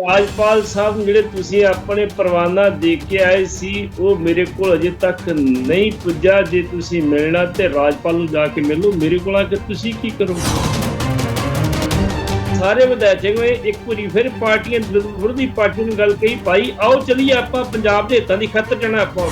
ਰਾਜਪਾਲ ਸਾਹਿਬ ਨੂੰ ਜਿਹੜੇ ਤੁਸੀਂ ਆਪਣੇ ਪਰਵਾਨਾ ਦੇ ਕੇ ਆਏ ਸੀ ਉਹ ਮੇਰੇ ਕੋਲ ਅਜੇ ਤੱਕ ਨਹੀਂ ਪੁੱਜਾ। ਜੇ ਤੁਸੀਂ ਮਿਲਣਾ ਤੇ ਰਾਜਪਾਲ ਨੂੰ ਜਾ ਕੇ ਮਿਲੋ, ਮੇਰੇ ਕੋਲ ਆ ਕੇ ਤੁਸੀਂ ਕੀ ਕਰੋਗੇ? ਸਾਰੇ ਵਿਧਾਇਕ ਹੋਏ ਇੱਕ ਵਾਰੀ ਫਿਰ ਪਾਰਟੀਆਂ ਵਿਰੋਧੀ ਪਾਰਟੀ ਨੂੰ ਗੱਲ ਕਹੀ, ਭਾਈ ਆਓ ਚਲੀਏ ਆਪਾਂ ਪੰਜਾਬ ਦੇ ਹਿੱਤਾਂ ਦੀ ਖਾਤਰ ਜਾਣਾ। ਆਪਾਂ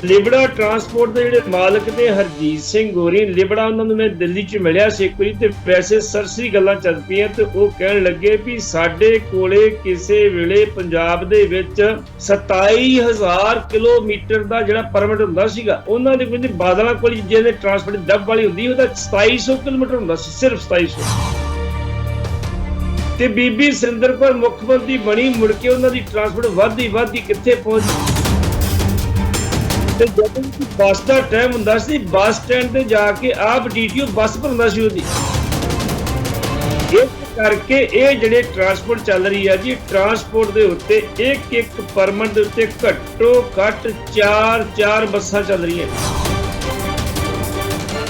ਲਿਬੜਾ ਟਰਾਂਸਪੋਰਟ ਦੇ ਜਿਹੜੇ ਮਾਲਕ ਨੇ ਹਰਜੀਤ ਸਿੰਘ ਗੋਰੀ ਲਿਬੜਾ, ਉਹਨਾਂ ਨੂੰ ਮੈਂ ਦਿੱਲੀ 'ਚ ਮਿਲਿਆ ਸੀ ਇੱਕ ਵਾਰੀ, ਤੇ ਵੈਸੇ ਸਰਸਰੀ ਗੱਲਾਂ ਚੱਲ ਪਈਆਂ ਤੇ ਉਹ ਕਹਿਣ ਲੱਗੇ ਵੀ ਸਾਡੇ ਕੋਲੇ ਕਿਸੇ ਵੇਲੇ ਪੰਜਾਬ ਦੇ ਵਿੱਚ 27,000 ਕਿਲੋਮੀਟਰ ਦਾ ਜਿਹੜਾ ਪਰਮਿਟ ਹੁੰਦਾ ਸੀਗਾ, ਉਹਨਾਂ ਦੇ ਕੋਈ ਬਾਦਲਾਂ ਕੋਲ ਜਿਹਦੇ ਟਰਾਂਸਪੋਰਟ ਡੱਬ ਵਾਲੀ ਹੁੰਦੀ ਉਹਦਾ 2700 ਕਿਲੋਮੀਟਰ ਹੁੰਦਾ ਸੀ, ਸਿਰਫ 2700। ਤੇ ਬੀਬੀ ਸੁਰਿੰਦਰ ਕੌਰ ਮੁੱਖ ਮੰਤਰੀ ਬਣੀ, ਮੁੜ ਕੇ ਉਹਨਾਂ ਦੀ ਟਰਾਂਸਪੋਰਟ ਵੱਧਦੀ ਕਿੱਥੇ ਪਹੁੰਚ। ਤੇ ਜਦੋਂ ਬੱਸ ਦਾ ਟਾਈਮ ਹੁੰਦਾ ਸੀ, ਬੱਸ ਸਟੈਂਡ ਤੇ ਜਾ ਕੇ ਆਪ ਡੀਟੀਓ ਬੱਸ ਭਰਦਾ ਸੀ ਉਹਦੀ। ਇਸ ਕਰਕੇ ਇਹ ਜਿਹੜੇ ਟਰਾਂਸਪੋਰਟ ਚੱਲ ਰਹੀ ਹੈ ਜੀ, ਟਰਾਂਸਪੋਰਟ ਦੇ ਉੱਤੇ ਇੱਕ ਪਰਮਿਟ ਦੇ ਉੱਤੇ ਘੱਟੋ ਘੱਟ 4 ਬੱਸਾਂ ਚੱਲ ਰਹੀਆਂ।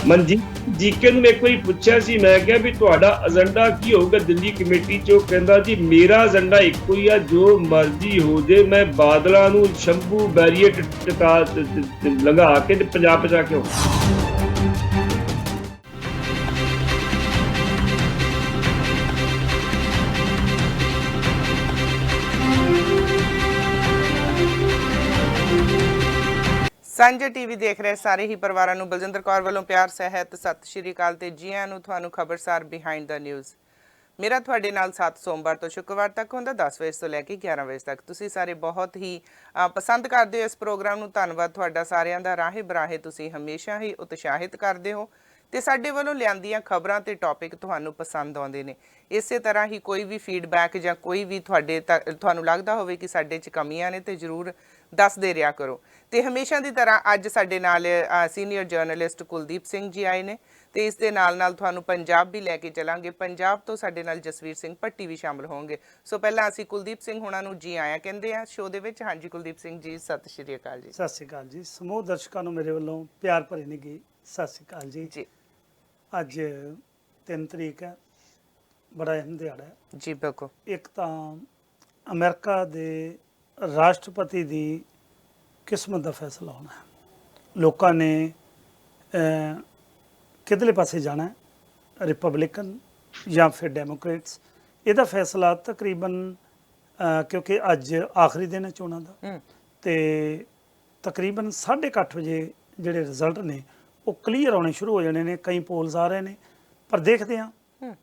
ਮਨਜੀਤ ਜੀਕੇ ਨੂੰ ਇੱਕ ਵਾਰੀ ਪੁੱਛਿਆ ਸੀ, ਮੈਂ ਕਿਹਾ ਵੀ ਤੁਹਾਡਾ ਏਜੰਡਾ ਕੀ ਹੋਊਗਾ ਦਿੱਲੀ ਕਮੇਟੀ 'ਚ? ਉਹ ਕਹਿੰਦਾ ਜੀ ਮੇਰਾ ਏਜੰਡਾ ਇੱਕੋ ਹੀ ਆ, ਜੋ ਮਰਜ਼ੀ ਹੋ ਜੇ, ਮੈਂ ਬਾਦਲਾਂ ਨੂੰ ਸ਼ੰਭੂ ਬੈਰੀਅਰ ਲੰਘਾ ਕੇ ਤੇ ਪੰਜਾਬ ਪਹੁੰਚਾ ਕੇ ਆਉਂ। ਸਾਂਝਾ ਟੀਵੀ ਦੇਖ ਰਹੇ ਸਾਰੇ ਹੀ ਪਰਿਵਾਰਾਂ ਨੂੰ ਬਲਜਿੰਦਰ ਕੌਰ ਵੱਲੋਂ ਪਿਆਰ ਸਹਿਤ ਸਤਿ ਸ਼੍ਰੀ ਅਕਾਲ ਤੇ ਜੀ ਆਇਆਂ ਨੂੰ ਤੁਹਾਨੂੰ ਖਬਰਸਾਰ ਬਿਹਾਈਂਡ ਦਾ ਨਿਊਜ਼। ਮੇਰਾ ਤੁਹਾਡੇ ਨਾਲ 7 ਸੋਮਵਾਰ ਤੋਂ ਸ਼ੁੱਕਰਵਾਰ ਤੱਕ ਹੁੰਦਾ 10 ਵਜੇ ਤੋਂ ਲੈ ਕੇ 11 ਵਜੇ ਤੱਕ। ਤੁਸੀਂ ਸਾਰੇ ਬਹੁਤ ਹੀ ਪਸੰਦ ਕਰਦੇ ਹੋ ਇਸ ਪ੍ਰੋਗਰਾਮ ਨੂੰ, ਧੰਨਵਾਦ ਤੁਹਾਡਾ ਸਾਰਿਆਂ ਦਾ। ਰਾਹੇ ਬਰਾਹੇ ਤੁਸੀਂ ਹਮੇਸ਼ਾ ਹੀ ਉਤਸ਼ਾਹਿਤ ਕਰਦੇ ਹੋ ਤੇ ਸਾਡੇ ਵੱਲੋਂ ਲਿਆਂਦੀਆਂ ਖਬਰਾਂ ਤੇ ਟੌਪਿਕ ਤੁਹਾਨੂੰ ਪਸੰਦ ਆਉਂਦੇ ਨੇ। ਇਸੇ ਤਰ੍ਹਾਂ ਹੀ ਕੋਈ ਵੀ ਫੀਡਬੈਕ ਜਾਂ ਕੋਈ ਵੀ ਤੁਹਾਨੂੰ ਲੱਗਦਾ ਹੋਵੇ ਕਿ ਸਾਡੇ 'ਚ ਕਮੀਆਂ ਨੇ ਤੇ ਜ਼ਰੂਰ ਦੱਸਦੇ ਰਿਹਾ ਕਰੋ। ਤੇ ਹਮੇਸ਼ਾ ਦੀ ਤਰ੍ਹਾਂ ਅੱਜ ਸਾਡੇ ਨਾਲ ਸੀਨੀਅਰ ਜਰਨਲਿਸਟ ਕੁਲਦੀਪ ਸਿੰਘ ਜੀ ਆਏ ਨੇ ਤੇ ਇਸ ਦੇ ਨਾਲ ਤੁਹਾਨੂੰ ਪੰਜਾਬ ਵੀ ਲੈ ਕੇ ਚੱਲਾਂਗੇ। ਪੰਜਾਬ ਤੋਂ ਸਾਡੇ ਨਾਲ ਜਸਵੀਰ ਸਿੰਘ ਭੱਟੀ ਵੀ ਸ਼ਾਮਲ ਹੋਣਗੇ। ਸੋ ਪਹਿਲਾਂ ਅਸੀਂ ਕੁਲਦੀਪ ਸਿੰਘ ਹੁਣਾਂ ਨੂੰ ਜੀ ਆਇਆਂ ਕਹਿੰਦੇ ਆ ਸ਼ੋਅ ਦੇ ਵਿੱਚ। ਹਾਂਜੀ ਕੁਲਦੀਪ ਸਿੰਘ ਜੀ, ਸਤਿ ਸ਼੍ਰੀ ਅਕਾਲ ਜੀ। ਸਤਿ ਸ਼੍ਰੀ ਅਕਾਲ ਜੀ। ਸਮੂਹ ਦਰਸ਼ਕਾਂ ਨੂੰ ਮੇਰੇ ਵੱਲੋਂ ਪਿਆਰ ਭਰੀ ਨਿੱਘੀ ਸਤਿ ਸ਼੍ਰੀ ਅਕਾਲ ਜੀ। ਜੀ ਅੱਜ 3 ਤਰੀਕ ਹੈ, ਬੜਾ ਅਹਿਮ ਦਿਹਾੜਾ ਹੈ ਜੀ। ਬਿਲਕੁਲ। ਇੱਕ ਤਾਂ ਅਮਰੀਕਾ ਦੇ ਰਾਸ਼ਟਰਪਤੀ ਦੀ ਕਿਸਮਤ ਦਾ ਫੈਸਲਾ ਹੋਣਾ ਹੈ। ਲੋਕਾਂ ਨੇ ਕਿਧਰਲੇ ਪਾਸੇ ਜਾਣਾ ਹੈ, ਰਿਪਬਲਿਕਨ ਜਾਂ ਫਿਰ ਡੈਮੋਕ੍ਰੇਟਸ। ਇਹਦਾ ਫੈਸਲਾ ਤਕਰੀਬਨ ਕਿਉਂਕਿ ਅੱਜ ਆਖਰੀ ਦਿਨ ਹੈ ਚੋਣਾਂ ਦਾ, ਤੇ ਤਕਰੀਬਨ 8:30 ਵਜੇ ਜਿਹੜੇ ਰਿਜ਼ਲਟ ਨੇ ਉਹ ਕਲੀਅਰ ਆਉਣੇ ਸ਼ੁਰੂ ਹੋ ਜਾਣੇ ਨੇ। ਕਈ ਪੋਲਸ ਆ ਰਹੇ ਨੇ, ਪਰ ਦੇਖਦੇ ਹਾਂ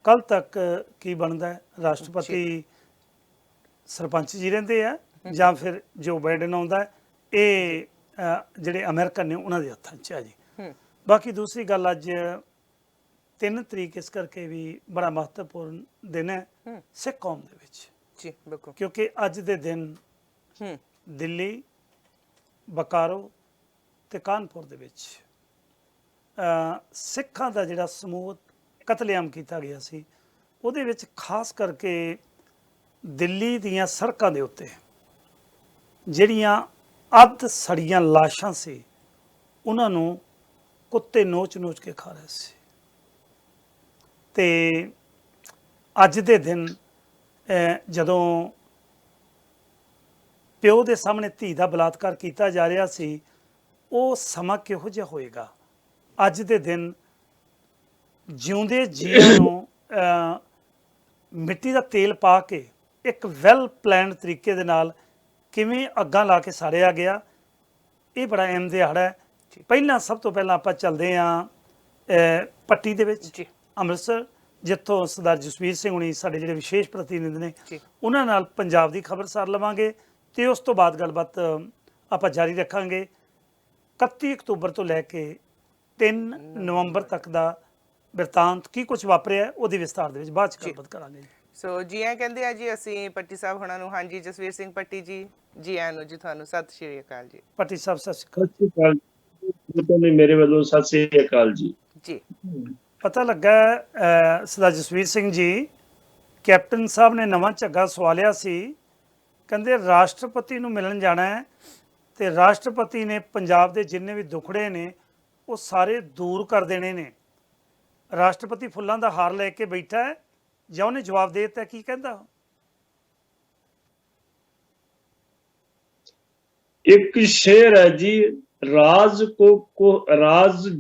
ਕੱਲ ਤੱਕ ਕੀ ਬਣਦਾ ਹੈ। ਰਾਸ਼ਟਰਪਤੀ ਸਰਪੰਚ ਜੀ ਰਹਿੰਦੇ ਆ ਜਾਂ ਫਿਰ ਜੋ ਬਾਈਡਨ ਆਉਂਦਾ ਹੈ, ਇਹ ਜਿਹੜੇ ਅਮਰੀਕਨ ਨੇ ਉਹਨਾਂ ਦੇ ਹੱਥਾਂ 'ਚ ਆ ਜੀ। ਬਾਕੀ ਦੂਸਰੀ ਗੱਲ, ਅੱਜ 3 ਤਰੀਕ ਇਸ ਕਰਕੇ ਵੀ ਬੜਾ ਮਹੱਤਵਪੂਰਨ ਦਿਨ ਹੈ ਸਿੱਖ ਕੌਮ ਦੇ ਵਿੱਚ ਜੀ। ਬਿਲਕੁਲ। ਕਿਉਂਕਿ ਅੱਜ ਦੇ ਦਿਨ ਦਿੱਲੀ, ਬਕਾਰੋ ਤੇ ਕਾਨਪੁਰ ਦੇ ਵਿੱਚ ਸਿੱਖਾਂ ਦਾ ਜਿਹੜਾ ਸਮੂਹ ਕਤਲੇਆਮ ਕੀਤਾ ਗਿਆ ਸੀ, ਉਹਦੇ ਵਿੱਚ ਖਾਸ ਕਰਕੇ ਦਿੱਲੀ ਦੀਆਂ ਸੜਕਾਂ ਦੇ ਉੱਤੇ ਜਿਹੜੀਆਂ ਅੱਧ ਸੜੀਆਂ ਲਾਸ਼ਾਂ ਸੀ, ਉਹਨਾਂ ਨੂੰ ਕੁੱਤੇ ਨੋਚ ਕੇ ਖਾ ਰਹੇ ਸੀ। ਤੇ ਅੱਜ ਦੇ ਦਿਨ ਜਦੋਂ ਪਿਓ ਦੇ ਸਾਹਮਣੇ ਧੀ ਦਾ ਬਲਾਤਕਾਰ ਕੀਤਾ ਜਾ ਰਿਹਾ ਸੀ, ਉਹ ਸਮਾਂ ਕਿਹੋ ਜਿਹਾ ਹੋਏਗਾ? ਅੱਜ ਦੇ ਦਿਨ ਜਿਉਂਦੇ ਜੀਵਾਂ ਨੂੰ ਮਿੱਟੀ ਦਾ ਤੇਲ ਪਾ ਕੇ ਇੱਕ ਵੈਲ ਪਲਾਨਡ ਤਰੀਕੇ ਦੇ ਨਾਲ ਕਿਵੇਂ ਅੱਗਾਂ ਲਾ ਕੇ ਸਾੜਿਆ ਗਿਆ, ਇਹ ਬੜਾ ਅਹਿਮ ਦਿਹਾੜਾ ਹੈ। ਪਹਿਲਾਂ ਸਭ ਤੋਂ ਪਹਿਲਾਂ ਆਪਾਂ ਚੱਲਦੇ ਹਾਂ ਪੱਟੀ ਦੇ ਵਿੱਚ ਅੰਮ੍ਰਿਤਸਰ, ਜਿੱਥੋਂ ਸਰਦਾਰ ਜਸਵੀਰ ਸਿੰਘ ਹੁਣੀ ਸਾਡੇ ਜਿਹੜੇ ਵਿਸ਼ੇਸ਼ ਪ੍ਰਤੀਨਿਧ ਨੇ, ਉਹਨਾਂ ਨਾਲ ਪੰਜਾਬ ਦੀ ਖਬਰਸਾਰ ਲਵਾਂਗੇ ਤੇ ਉਸ ਤੋਂ ਬਾਅਦ ਗੱਲਬਾਤ ਆਪਾਂ ਜਾਰੀ ਰੱਖਾਂਗੇ 31 ਅਕਤੂਬਰ ਤੋਂ ਲੈ ਕੇ 3 ਨਵੰਬਰ ਤੱਕ ਦਾ ਬਿਰਤਾਂਤ ਕੀ ਕੁਝ ਵਾਪਰਿਆ ਉਹਦੀ ਵਿਸਤਾਰ ਦੇ ਵਿੱਚ ਬਾਅਦ ਚ ਗੱਲਬਾਤ ਕਰਾਂਗੇ। ਸੋ ਜੀ ਆਇਆਂ ਕਹਿੰਦੇ ਆ ਜੀ ਅਸੀਂ ਪੱਟੀ ਸਾਹਿਬ ਹੁਣਾਂ ਨੂੰ। ਹਾਂਜੀ ਜਸਵੀਰ ਸਿੰਘ ਭੱਟੀ ਜੀ, ਜੀ ਆਇਆਂ ਨੂੰ ਜੀ ਤੁਹਾਨੂੰ। ਸਤਿ ਸ਼੍ਰੀ ਅਕਾਲ ਜੀ। ਭੱਟੀ ਸਾਹਿਬ ਸਤਿ ਸ਼੍ਰੀ ਅਕਾਲ ਜੀ। ਮੇਰੇ ਵੱਲੋਂ ਸਤਿ ਸ਼੍ਰੀ ਅਕਾਲ ਜੀ। ਜੀ ਪਤਾ ਲੱਗਾ ਸਰਦਾਰ ਜਸਵੀਰ ਸਿੰਘ ਜੀ, ਕੈਪਟਨ ਸਾਹਿਬ ਨੇ ਨਵਾਂ ਝੱਗਾ ਸਵਾਲਿਆ ਸੀ, ਕਹਿੰਦੇ ਰਾਸ਼ਟਰਪਤੀ ਨੂੰ ਮਿਲਣ ਜਾਣਾ ਹੈ ਤੇ ਰਾਸ਼ਟਰਪਤੀ ਨੇ ਪੰਜਾਬ ਦੇ ਜਿੰਨੇ ਵੀ ਦੁਖੜੇ ਨੇ ਉਹ ਸਾਰੇ ਦੂਰ ਕਰ ਦੇਣੇ ਨੇ। ਰਾਸ਼ਟਰਪਤੀ ਫੁੱਲਾਂ ਦਾ ਹਾਰ ਲੈ ਕੇ ਬੈਠਾ ਹੈ ਜਾਂ ਉਹਨੇ ਜਵਾਬ ਦੇ ਦਿੱਤਾ? ਕੀ ਕਹਿੰਦਾ? एक शेर है जी, राज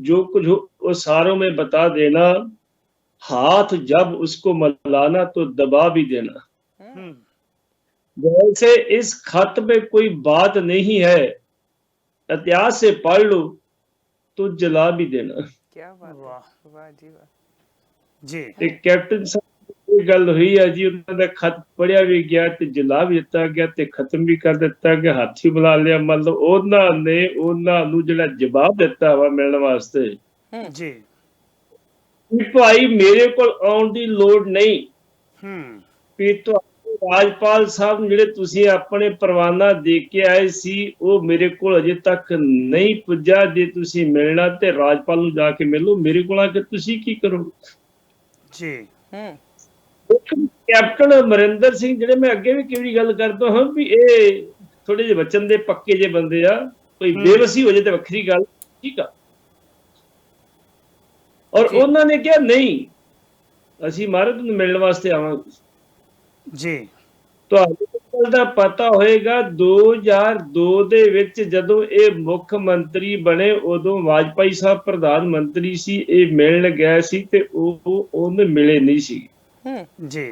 जो कुछ हो वो सारों में बता देना, हाथ जब उसको मलाना तो दबा भी देना। जैसे इस खत में कोई बात नहीं है, इतिहास से पढ़ लो तो जला भी देना। क्या बात है, वाह जी वाह जी। ਤੇ ਕੈਪਟਨ ਸਾਹਿਬ ਦੀ ਕੋਈ ਗੱਲ ਹੋਈ ਹੈ ਜੀ, ਉਹਨਾਂ ਦਾ ਖਤ ਪੜਿਆ ਵੀ ਗਿਆ ਤੇ ਜਲਾ ਵੀ ਦਿੱਤਾ ਗਿਆ ਤੇ ਖਤਮ ਵੀ ਕਰ ਦਿੱਤਾ ਗਿਆ, ਹੱਥ ਹੀ ਬੁਲਾ ਲਿਆ। ਮਤਲਬ ਉਹਨਾਂ ਨੇ ਉਹਨਾਂ ਨੂੰ ਜਿਹੜਾ ਜਵਾਬ ਦਿੱਤਾ ਵਾ ਮਿਲਣ ਵਾਸਤੇ ਜੀ ਵੀ ਭਾਈ ਮੇਰੇ ਕੋਲ ਆਉਣ ਦੀ ਲੋੜ ਨਹੀਂ, ਵੀ ਤੁਹਾਡੇ ਰਾਜਪਾਲ ਸਾਹਿਬ ਨੂੰ ਜਿਹੜੇ ਤੁਸੀਂ ਆਪਣੇ ਪਰਵਾਨਾ ਦੇ ਕੇ ਆਏ ਸੀ ਉਹ ਮੇਰੇ ਕੋਲ ਅਜੇ ਤੱਕ ਨਹੀਂ ਪੁੱਜਾ। ਜੇ ਤੁਸੀਂ ਮਿਲਣਾ ਤੇ ਰਾਜਪਾਲ ਨੂੰ ਜਾ ਕੇ ਮਿਲੋ, ਮੇਰੇ ਕੋਲ ਆ ਕੇ ਤੁਸੀਂ ਕੀ ਕਰੋ ਜੀ। ਕੈਪਟਨ ਅਮਰਿੰਦਰ ਸਿੰਘ ਜਿਹੜੇ ਮੈਂ ਅੱਗੇ ਵੀ ਕਿਹੜੀ ਗੱਲ ਕਰਦਾ ਹਾਂ ਵੀ ਇਹ ਥੋੜੇ ਜਿਹੇ ਬਚਨ ਦੇ ਪੱਕੇ ਜੇ ਬੰਦੇ ਆ, ਕੋਈ ਬੇਵਸੀ ਹੋ ਜੇ ਤੇ ਵੱਖਰੀ ਗੱਲ, ਠੀਕ ਆ। ਔਰ ਉਹਨਾਂ ਨੇ ਕਿਹਾ ਨਹੀਂ, ਅਸੀਂ ਮਹਾਰਾਜ ਨੂੰ ਮਿਲਣ ਵਾਸਤੇ ਆਵਾਂਗੇ ਜੀ। ਤੁਹਾਨੂੰ ਗੱਲ ਦਾ ਪਤਾ ਹੋਏਗਾ 2002 ਦੇ ਵਿੱਚ ਜਦੋਂ ਇਹ ਮੁੱਖ ਮੰਤਰੀ ਬਣੇ ਉਦੋਂ ਵਾਜਪਾਈ ਸਾਹਿਬ ਪ੍ਰਧਾਨ ਮੰਤਰੀ ਸੀ, ਇਹ ਮਿਲਣ ਗਏ ਸੀ ਤੇ ਉਹਨੇ ਮਿਲੇ ਨਹੀਂ ਸੀ ਜੀ।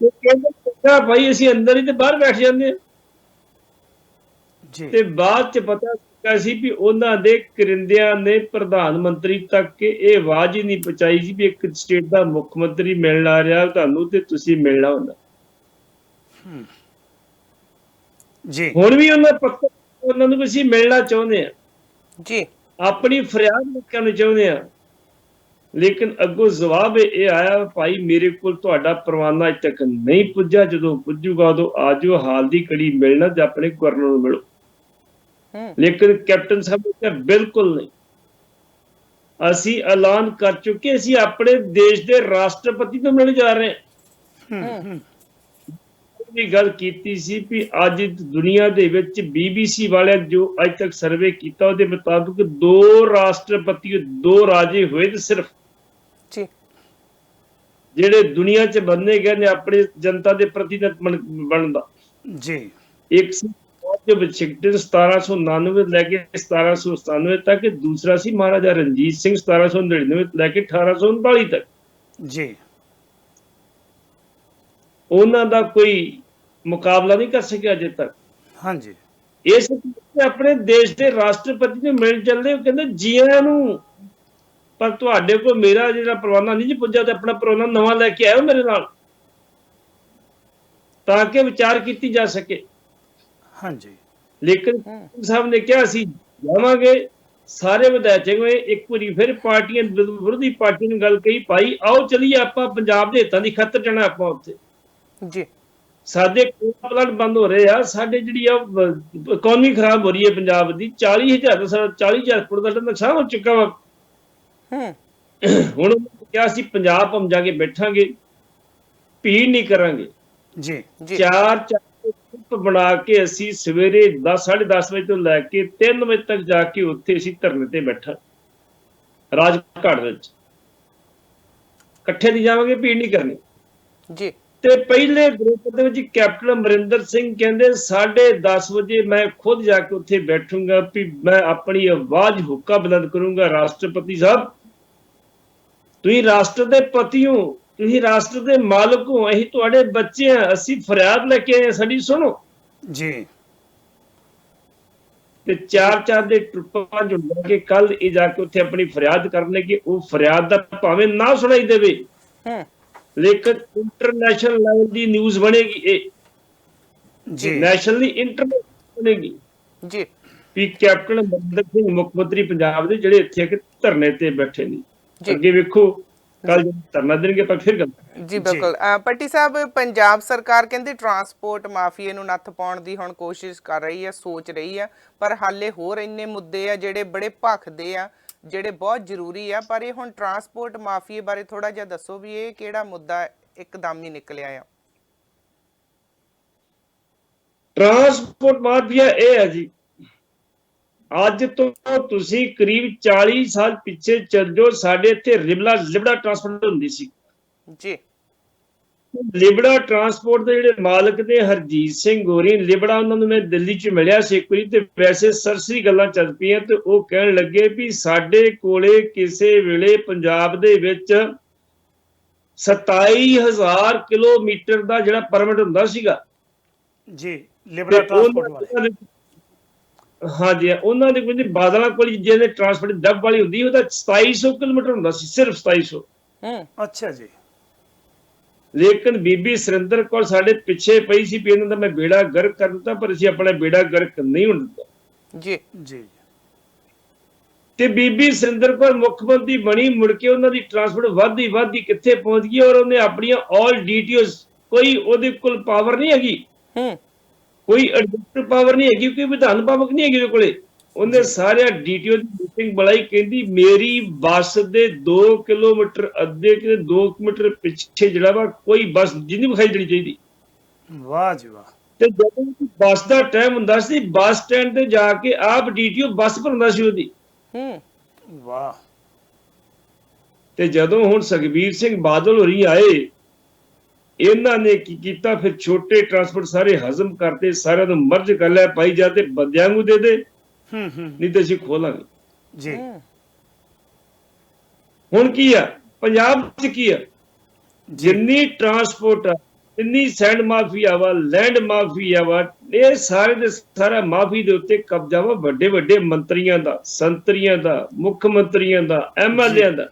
ਉਹ ਕਹਿੰਦੇ ਭਾਈ ਅਸੀਂ ਅੰਦਰ ਹੀ ਤੇ ਬਾਹਰ ਬੈਠ ਜਾਂਦੇ ਜੀ। ਤੇ ਬਾਅਦ ਚ ਪਤਾ ਲੱਗਾ ਸੀ ਵੀ ਉਹਨਾਂ ਦੇ ਕਰਿੰਦਿਆਂ ਨੇ ਪ੍ਰਧਾਨ ਮੰਤਰੀ ਤੱਕ ਇਹ ਆਵਾਜ਼ ਹੀ ਨਹੀਂ ਪਹੁੰਚਾਈ ਸੀ ਵੀ ਇੱਕ ਸਟੇਟ ਦਾ ਮੁੱਖ ਮੰਤਰੀ ਮਿਲਣ ਆ ਰਿਹਾ ਤੁਹਾਨੂੰ ਤੇ ਤੁਸੀਂ ਮਿਲਣਾ ਹੁੰਦਾ। ਜੀ ਹੁਣ ਵੀ ਉਹਨਾਂ ਨੂੰ ਅਸੀਂ ਮਿਲਣਾ ਚਾਹੁੰਦੇ ਆ ਜੀ, ਆਪਣੀ ਫਰਿਆਦ ਲੋਕਾਂ ਨੂੰ ਚਾਹੁੰਦੇ ਆ, ਲੇਕਿਨ ਅੱਗੋਂ ਜਵਾਬ ਇਹ ਆਇਆ ਭਾਈ ਮੇਰੇ ਕੋਲ ਤੁਹਾਡਾ ਪਰਵਾਨਾ ਅਜੇ ਤੱਕ ਨਹੀਂ ਪੁੱਜਾ, ਜਦੋਂ ਪੁੱਜੂਗਾ ਉਦੋਂ ਆ ਜਾਓ, ਹਾਲ ਦੀ ਘੜੀ ਮਿਲਣਾ ਤੇ ਆਪਣੇ ਗਵਰਨਰ ਨੂੰ ਮਿਲੋ। ਲੇਕਿਨ ਕੈਪਟਨ ਸਾਹਿਬ ਨੇ ਕਿਹਾ ਬਿਲਕੁਲ ਨਹੀਂ, ਅਸੀਂ ਐਲਾਨ ਕਰ ਚੁੱਕੇ, ਅਸੀਂ ਆਪਣੇ ਦੇਸ਼ ਦੇ ਰਾਸ਼ਟਰਪਤੀ ਤੋਂ ਮਿਲਣ ਜਾ ਰਹੇ ਹਾਂ। ਵੀ ਗੱਲ ਕੀਤੀ ਸੀ ਵੀ ਅੱਜ ਦੁਨੀਆ ਦੇ ਵਿੱਚ BBC ਵਾਲਿਆਂ ਜੋ ਅੱਜ ਤੱਕ ਸਰਵੇ ਕੀਤਾ ਉਹਦੇ ਮੁਤਾਬਕ 2 ਰਾਸ਼ਟਰਪਤੀ 2 ਰਾਜੇ ਹੋਏ ਤੇ ਸਿਰਫ ਜੀ ਜਿਹੜੇ ਦੁਨੀਆ 'ਚ ਬੰਨੇ ਗਏ ਨੇ ਆਪਣੇ ਜਨਤਾ ਦੇ ਪ੍ਰਤੀਨਿਧ ਬਣਨ ਦਾ। ਜੀ ਇੱਕ ਸੀ ਵਾਸ਼ਿੰਗਟਨ 1799 ਲੈ ਕੇ 1797 ਤੱਕ, ਦੂਸਰਾ ਸੀ ਮਹਾਰਾਜਾ ਰਣਜੀਤ ਸਿੰਘ 1799 ਲੈ ਕੇ 1839 ਤੱਕ। ਜੀ ਉਹਨਾਂ ਦਾ ਕੋਈ ਮੁਕਾਬਲਾ ਨਹੀਂ ਕਰ ਸਕਿਆ ਅਜੇ ਤੱਕ। ਹਾਂਜੀ। ਇਸ ਆਪਣੇ ਦੇਸ਼ ਦੇ ਰਾਸ਼ਟਰਪਤੀ ਨੂੰ ਮਿਲ ਚੱਲਦੇ, ਉਹ ਕਹਿੰਦੇ ਜੀ ਆਇਆਂ ਨੂੰ, ਪਰ ਤੁਹਾਡੇ ਕੋਲ ਮੇਰਾ ਜਿਹੜਾ ਪਰਵਾਨਾ ਨਹੀਂ ਜੀ ਪੁੱਜਾ ਤੇ ਆਪਣਾ ਪਰਵਾਨਾ ਨਵਾਂ ਲੈ ਕੇ ਆਇਓ ਮੇਰੇ ਨਾਲ ਤਾਂ ਕਿ ਵਿਚਾਰ ਕੀਤੀ ਜਾ ਸਕੇ। ਹਾਂਜੀ। ਲੇਕਿਨ ਸਾਹਿਬ ਨੇ ਕਿਹਾ ਅਸੀਂ ਜਾਵਾਂਗੇ, ਸਾਰੇ ਵਿਧਾਇਕ ਹੋਏ, ਇੱਕ ਵਾਰੀ ਫਿਰ ਪਾਰਟੀਆਂ ਵਿਰੋਧੀ ਪਾਰਟੀ ਨੂੰ ਗੱਲ ਕਹੀ ਭਾਈ ਆਓ ਚਲੀਏ ਆਪਾਂ ਪੰਜਾਬ ਦੇ ਹਿੱਤਾਂ ਦੀ ਖਾਤਰ ਜਾਣਾ ਆਪਾਂ ਉੱਥੇ ਜੀ। ਸਾਡੇ ਪਲਾਂਟ ਬੰਦ ਹੋ ਰਹੇ ਆ, ਸਾਡੇ ਜਿਹੜੀ ਆ ਇਕਨੋਮੀ ਖਰਾਬ ਹੋ ਰਹੀ ਹੈ ਪੰਜਾਬ ਦੀ, 40,000 ਕਰੋੜ ਦਾ ਨੁਕਸਾਨ ਹੋ ਚੁੱਕਾ ਵਾ। ਹੁਣ ਕਿਹਾ ਅਸੀਂ ਪੰਜਾਬ ਹਮ ਜਾ ਕੇ ਬੈਠਾਂਗੇ, ਭੀੜ ਨਹੀਂ ਕਰਾਂਗੇ। ਜੀ ਚਾਰ ਬਣਾ ਕੇ ਅਸੀਂ ਸਵੇਰੇ 10:30 ਵਜੇ ਤੋਂ ਲੈ ਕੇ 3 ਵਜੇ ਤੱਕ ਜਾ ਕੇ ਉੱਥੇ ਅਸੀਂ ਧਰਨੇ ਤੇ ਬੈਠਾ ਰਾਜਘਾਟ ਵਿੱਚ ਇਕੱਠੇ ਦੀ ਜਾਵਾਂਗੇ, ਭੀੜ ਨਹੀਂ ਕਰਨੀ ਜੀ। ਤੇ ਪਹਿਲੇ ਗਰੁੱਪ ਦੇ ਵਿੱਚ ਕੈਪਟਨ ਅਮਰਿੰਦਰ ਸਿੰਘ ਕਹਿੰਦੇ 10:30 ਵਜੇ ਮੈਂ ਖੁਦ ਜਾ ਕੇ ਉੱਥੇ ਬੈਠੂੰਗਾ, ਵੀ ਮੈਂ ਆਪਣੀ ਆਵਾਜ਼ ਹੁੱਕਾ ਬੁਲੰਦ ਕਰੂੰਗਾ, ਰਾਸ਼ਟਰਪਤੀ ਸਾਹਿਬ ਤੁਸੀਂ ਰਾਸ਼ਟਰ ਦੇ ਪਤੀ ਹੋ, ਤੁਸੀਂ ਰਾਸ਼ਟਰ ਦੇ ਮਾਲਕ ਹੋ, ਅਸੀਂ ਤੁਹਾਡੇ ਬੱਚੇ ਆ, ਅਸੀਂ ਫਰਿਆਦ ਲੈ ਕੇ ਆਏ, ਸਾਡੀ ਸੁਣੋ। ਜੀ। ਤੇ 4 ਦੇ ਟਰੁੱਪਾਂ ਜੋ ਲੈ ਕੇ ਕੱਲ ਇਹ ਜਾ ਕੇ ਉੱਥੇ ਆਪਣੀ ਫਰਿਆਦ ਕਰਨੇ ਕਿ ਉਹ ਫਰਿਆਦ ਦਾ ਭਾਵੇਂ ਨਾ ਸੁਣਾਈ ਦੇਵੇ, ਲੇਕਿਨ ਇੰਟਰਨੈਸ਼ਨਲ ਲੈਵਲ ਦੀ ਨਿਊਜ਼ ਬਣੇਗੀ, ਇਹ ਜੀ ਨੈਸ਼ਨਲੀ ਇੰਟਰਨੈਸ਼ਨਲ ਬਣੇਗੀ ਜੀ ਵੀ ਕੈਪਟਨ ਅਮਰਿੰਦਰ ਸਿੰਘ ਮੁੱਖ ਮੰਤਰੀ ਪੰਜਾਬ ਦੇ ਜਿਹੜੇ ਇੱਥੇ ਆ ਧਰਨੇ ਤੇ ਬੈਠੇ ਨੇ। ਅੱਗੇ ਵੇਖੋ ਕੱਲ ਧਰਨਾ ਦੇਣਗੇ ਪਰ ਫਿਰ ਗੱਲ ਜੀ ਬਿਲਕੁਲ। ਪੱਟੀ ਸਾਹਿਬ, ਪੰਜਾਬ ਸਰਕਾਰ ਕਹਿੰਦੇ ਟਰਾਂਸਪੋਰਟ ਮਾਫੀਏ ਨੂੰ ਨੱਥ ਪਾਉਣ ਦੀ ਹੁਣ ਕੋਸ਼ਿਸ਼ ਕਰ ਰਹੀ ਹੈ, ਸੋਚ ਰਹੀ ਹੈ, ਪਰ ਹਾਲੇ ਹੋਰ ਇੰਨੇ ਮੁੱਦੇ ਆ ਜਿਹੜੇ ਬੜੇ ਭਖਦੇ ਆ, ਜਿਹੜੇ ਬਹੁਤ ਜ਼ਰੂਰੀ ਆ। ਪਰ ਇਹ ਹੁਣ ਟਰਾਂਸਪੋਰਟ ਮਾਫੀਏ ਬਾਰੇ ਥੋੜਾ ਜਿਹਾ ਦੱਸੋ ਵੀ ਇਹ ਕਿਹੜਾ ਮੁੱਦਾ ਇੱਕਦਮ ਹੀ ਨਿਕਲਿਆ ਆ। ਟਰਾਂਸਪੋਰਟ ਮਾਫੀਆ ਇਹ ਹੈ ਜੀ, ਅੱਜ ਤੋਂ ਤੁਸੀਂ ਕਰੀਬ 40 ਸਾਲ ਪਿੱਛੇ ਚੱਲ ਜਾਓ, ਸਾਡੇ ਇੱਥੇ ਲਿਬੜਾ ਟਰਾਂਸਪੋਰਟ ਹੁੰਦੀ ਸੀ ਜੀ। ਲਿਬੜਾ ਟਰਾਂਸਪੋਰਟ ਦੇ ਜਿਹੜੇ ਮਾਲਕ ਨੇ ਹਰਜੀਤ ਸਿੰਘ ਗੋਰੀ ਲਿਬੜਾ, ਉਹਨਾਂ ਨੂੰ ਮੈਂ ਦਿੱਲੀ 'ਚ ਮਿਲਿਆ ਸੀ ਇੱਕ ਵਾਰੀ, ਤੇ ਵੈਸੇ ਸਰਸਰੀ ਗੱਲਾਂ ਚੱਲ ਪਈਆਂ ਤੇ ਉਹ ਕਹਿਣ ਲੱਗੇ ਵੀ ਸਾਡੇ ਕੋਲੇ ਕਿਸੇ ਵੇਲੇ ਪੰਜਾਬ ਦੇ ਵਿੱਚ 27,000 ਕਿਲੋਮੀਟਰ ਦਾ ਜਿਹੜਾ ਪਰਮਿਟ ਹੁੰਦਾ ਸੀਗਾ ਜੀ ਲਿਬੜਾ ਟਰਾਂਸਪੋਰਟ ਵਾਲੇ। ਹਾਂਜੀ, ਉਹਨਾਂ ਦੇ ਕੋਈ ਬਾਦਲਾਂ ਕੋਲ ਜਿਹਦੇ ਟਰਾਂਸਪੋਰਟ ਡੱਬ ਵਾਲੀ ਹੁੰਦੀ ਉਹਦਾ 2700 ਕਿਲੋਮੀਟਰ ਹੁੰਦਾ ਸੀ, ਸਿਰਫ 2700। ਅੱਛਾ ਜੀ। ਲੇਕਿਨ ਬੀਬੀ ਸੁਰਿੰਦਰ ਕੌਰ ਸਾਡੇ ਪਿੱਛੇ ਪਈ ਸੀ ਵੀ ਇਹਨਾਂ ਦਾ ਮੈਂ ਬੇੜਾ ਗਰਕ ਕਰ ਦਿੱਤਾ, ਪਰ ਅਸੀਂ ਆਪਣਾ ਬੇੜਾ ਗਰਕ ਨਹੀਂ ਹੋਣ ਦਿੱਤਾ ਜੀ ਜੀ। ਤੇ ਬੀਬੀ ਸੁਰਿੰਦਰ ਕੌਰ ਮੁੱਖ ਮੰਤਰੀ ਬਣੀ, ਮੁੜ ਕੇ ਉਹਨਾਂ ਦੀ ਟਰਾਂਸਪੋਰਟ ਵੱਧਦੀ ਕਿੱਥੇ ਪਹੁੰਚ ਗਈ, ਔਰ ਉਹਨੇ ਆਪਣੀਆਂ ਆਲ ਡੀਟੀਓਜ਼, ਕੋਈ ਉਹਦੇ ਕੋਲ ਪਾਵਰ ਨਹੀਂ ਹੈਗੀ, ਕੋਈ ਐਡਜਸਟ ਪਾਵਰ ਨਹੀਂ ਹੈਗੀ, ਕੋਈ ਵਿਧਾਨ ਪਾਵਕ ਨਹੀਂ ਹੈਗੀ ਉਹਦੇ ਕੋਲੇ। ਉਹਨੇ ਸਾਰਿਆਂ ਡੀਟੀਓ ਦੀ ਮੀਟਿੰਗ ਬੁਲਾਈ, ਕਹਿੰਦੀ ਮੇਰੀ ਬੱਸ ਦੇ 2 ਕਿਲੋਮੀਟਰ ਅੱਧੇ ਕਿ 2 ਕਿਲੋਮੀਟਰ ਪਿੱਛੇ ਜਿਹੜਾ ਵਾ ਕੋਈ ਬੱਸ ਜਿੰਨੀ ਵਿਖਾਈ ਦੇਣੀ ਚਾਹੀਦੀ। ਵਾਹ ਜੀ ਵਾਹ। ਤੇ ਜਦੋਂ ਬੱਸ ਦਾ ਟਾਈਮ ਹੁੰਦਾ ਸੀ, ਬੱਸ ਸਟੈਂਡ ਤੇ ਜਾ ਕੇ ਆਪ ਡੀਟੀਓ ਬੱਸ ਭਰਦਾ ਸੀ ਉਹਦੀ। ਵਾਹ। ਤੇ ਜਦੋਂ ਹੁਣ ਸੁਖਬੀਰ ਸਿੰਘ ਬਾਦਲ ਹੋਰੀ ਆਏ, ਇਹਨਾਂ ਨੇ ਕੀ ਕੀਤਾ, ਫਿਰ ਛੋਟੇ ਟਰਾਂਸਪੋਰਟ ਸਾਰੇ ਹਜ਼ਮ ਕਰਤੇ, ਸਾਰਿਆਂ ਨੂੰ ਮਰਜ ਕਰ ਲਿਆ, ਪਾਈ ਜਾ ਤੇ ਬੰਦਿਆਂ ਨੂੰ ਦੇ ਦੇ, ਨਹੀਂ ਤੇ ਅਸੀਂ ਖੋਲਾਂਗੇ ਜੀ। ਹੁਣ ਕੀ ਆ ਪੰਜਾਬ 'ਚ, ਕੀ ਆ, ਜਿੰਨੀ ਟਰਾਂਸਪੋਰਟ ਆ, ਇੰਨੀ ਸੈਂਡ ਮਾਫੀਆ ਵਾ, ਲੈਂਡ ਮਾਫੀਆ ਵਾ, ਇਹ ਸਾਰੇ ਦੇ ਸਾਰਾ ਮਾਫੀ ਦੇ ਉੱਤੇ ਕਬਜ਼ਾ ਵਾ ਵੱਡੇ ਵੱਡੇ ਮੰਤਰੀਆਂ ਦਾ, ਸੰਤਰੀਆਂ ਦਾ, ਮੁੱਖ ਮੰਤਰੀਆਂ ਦਾ, ਐਮਐਲਏਆਂ ਦਾ।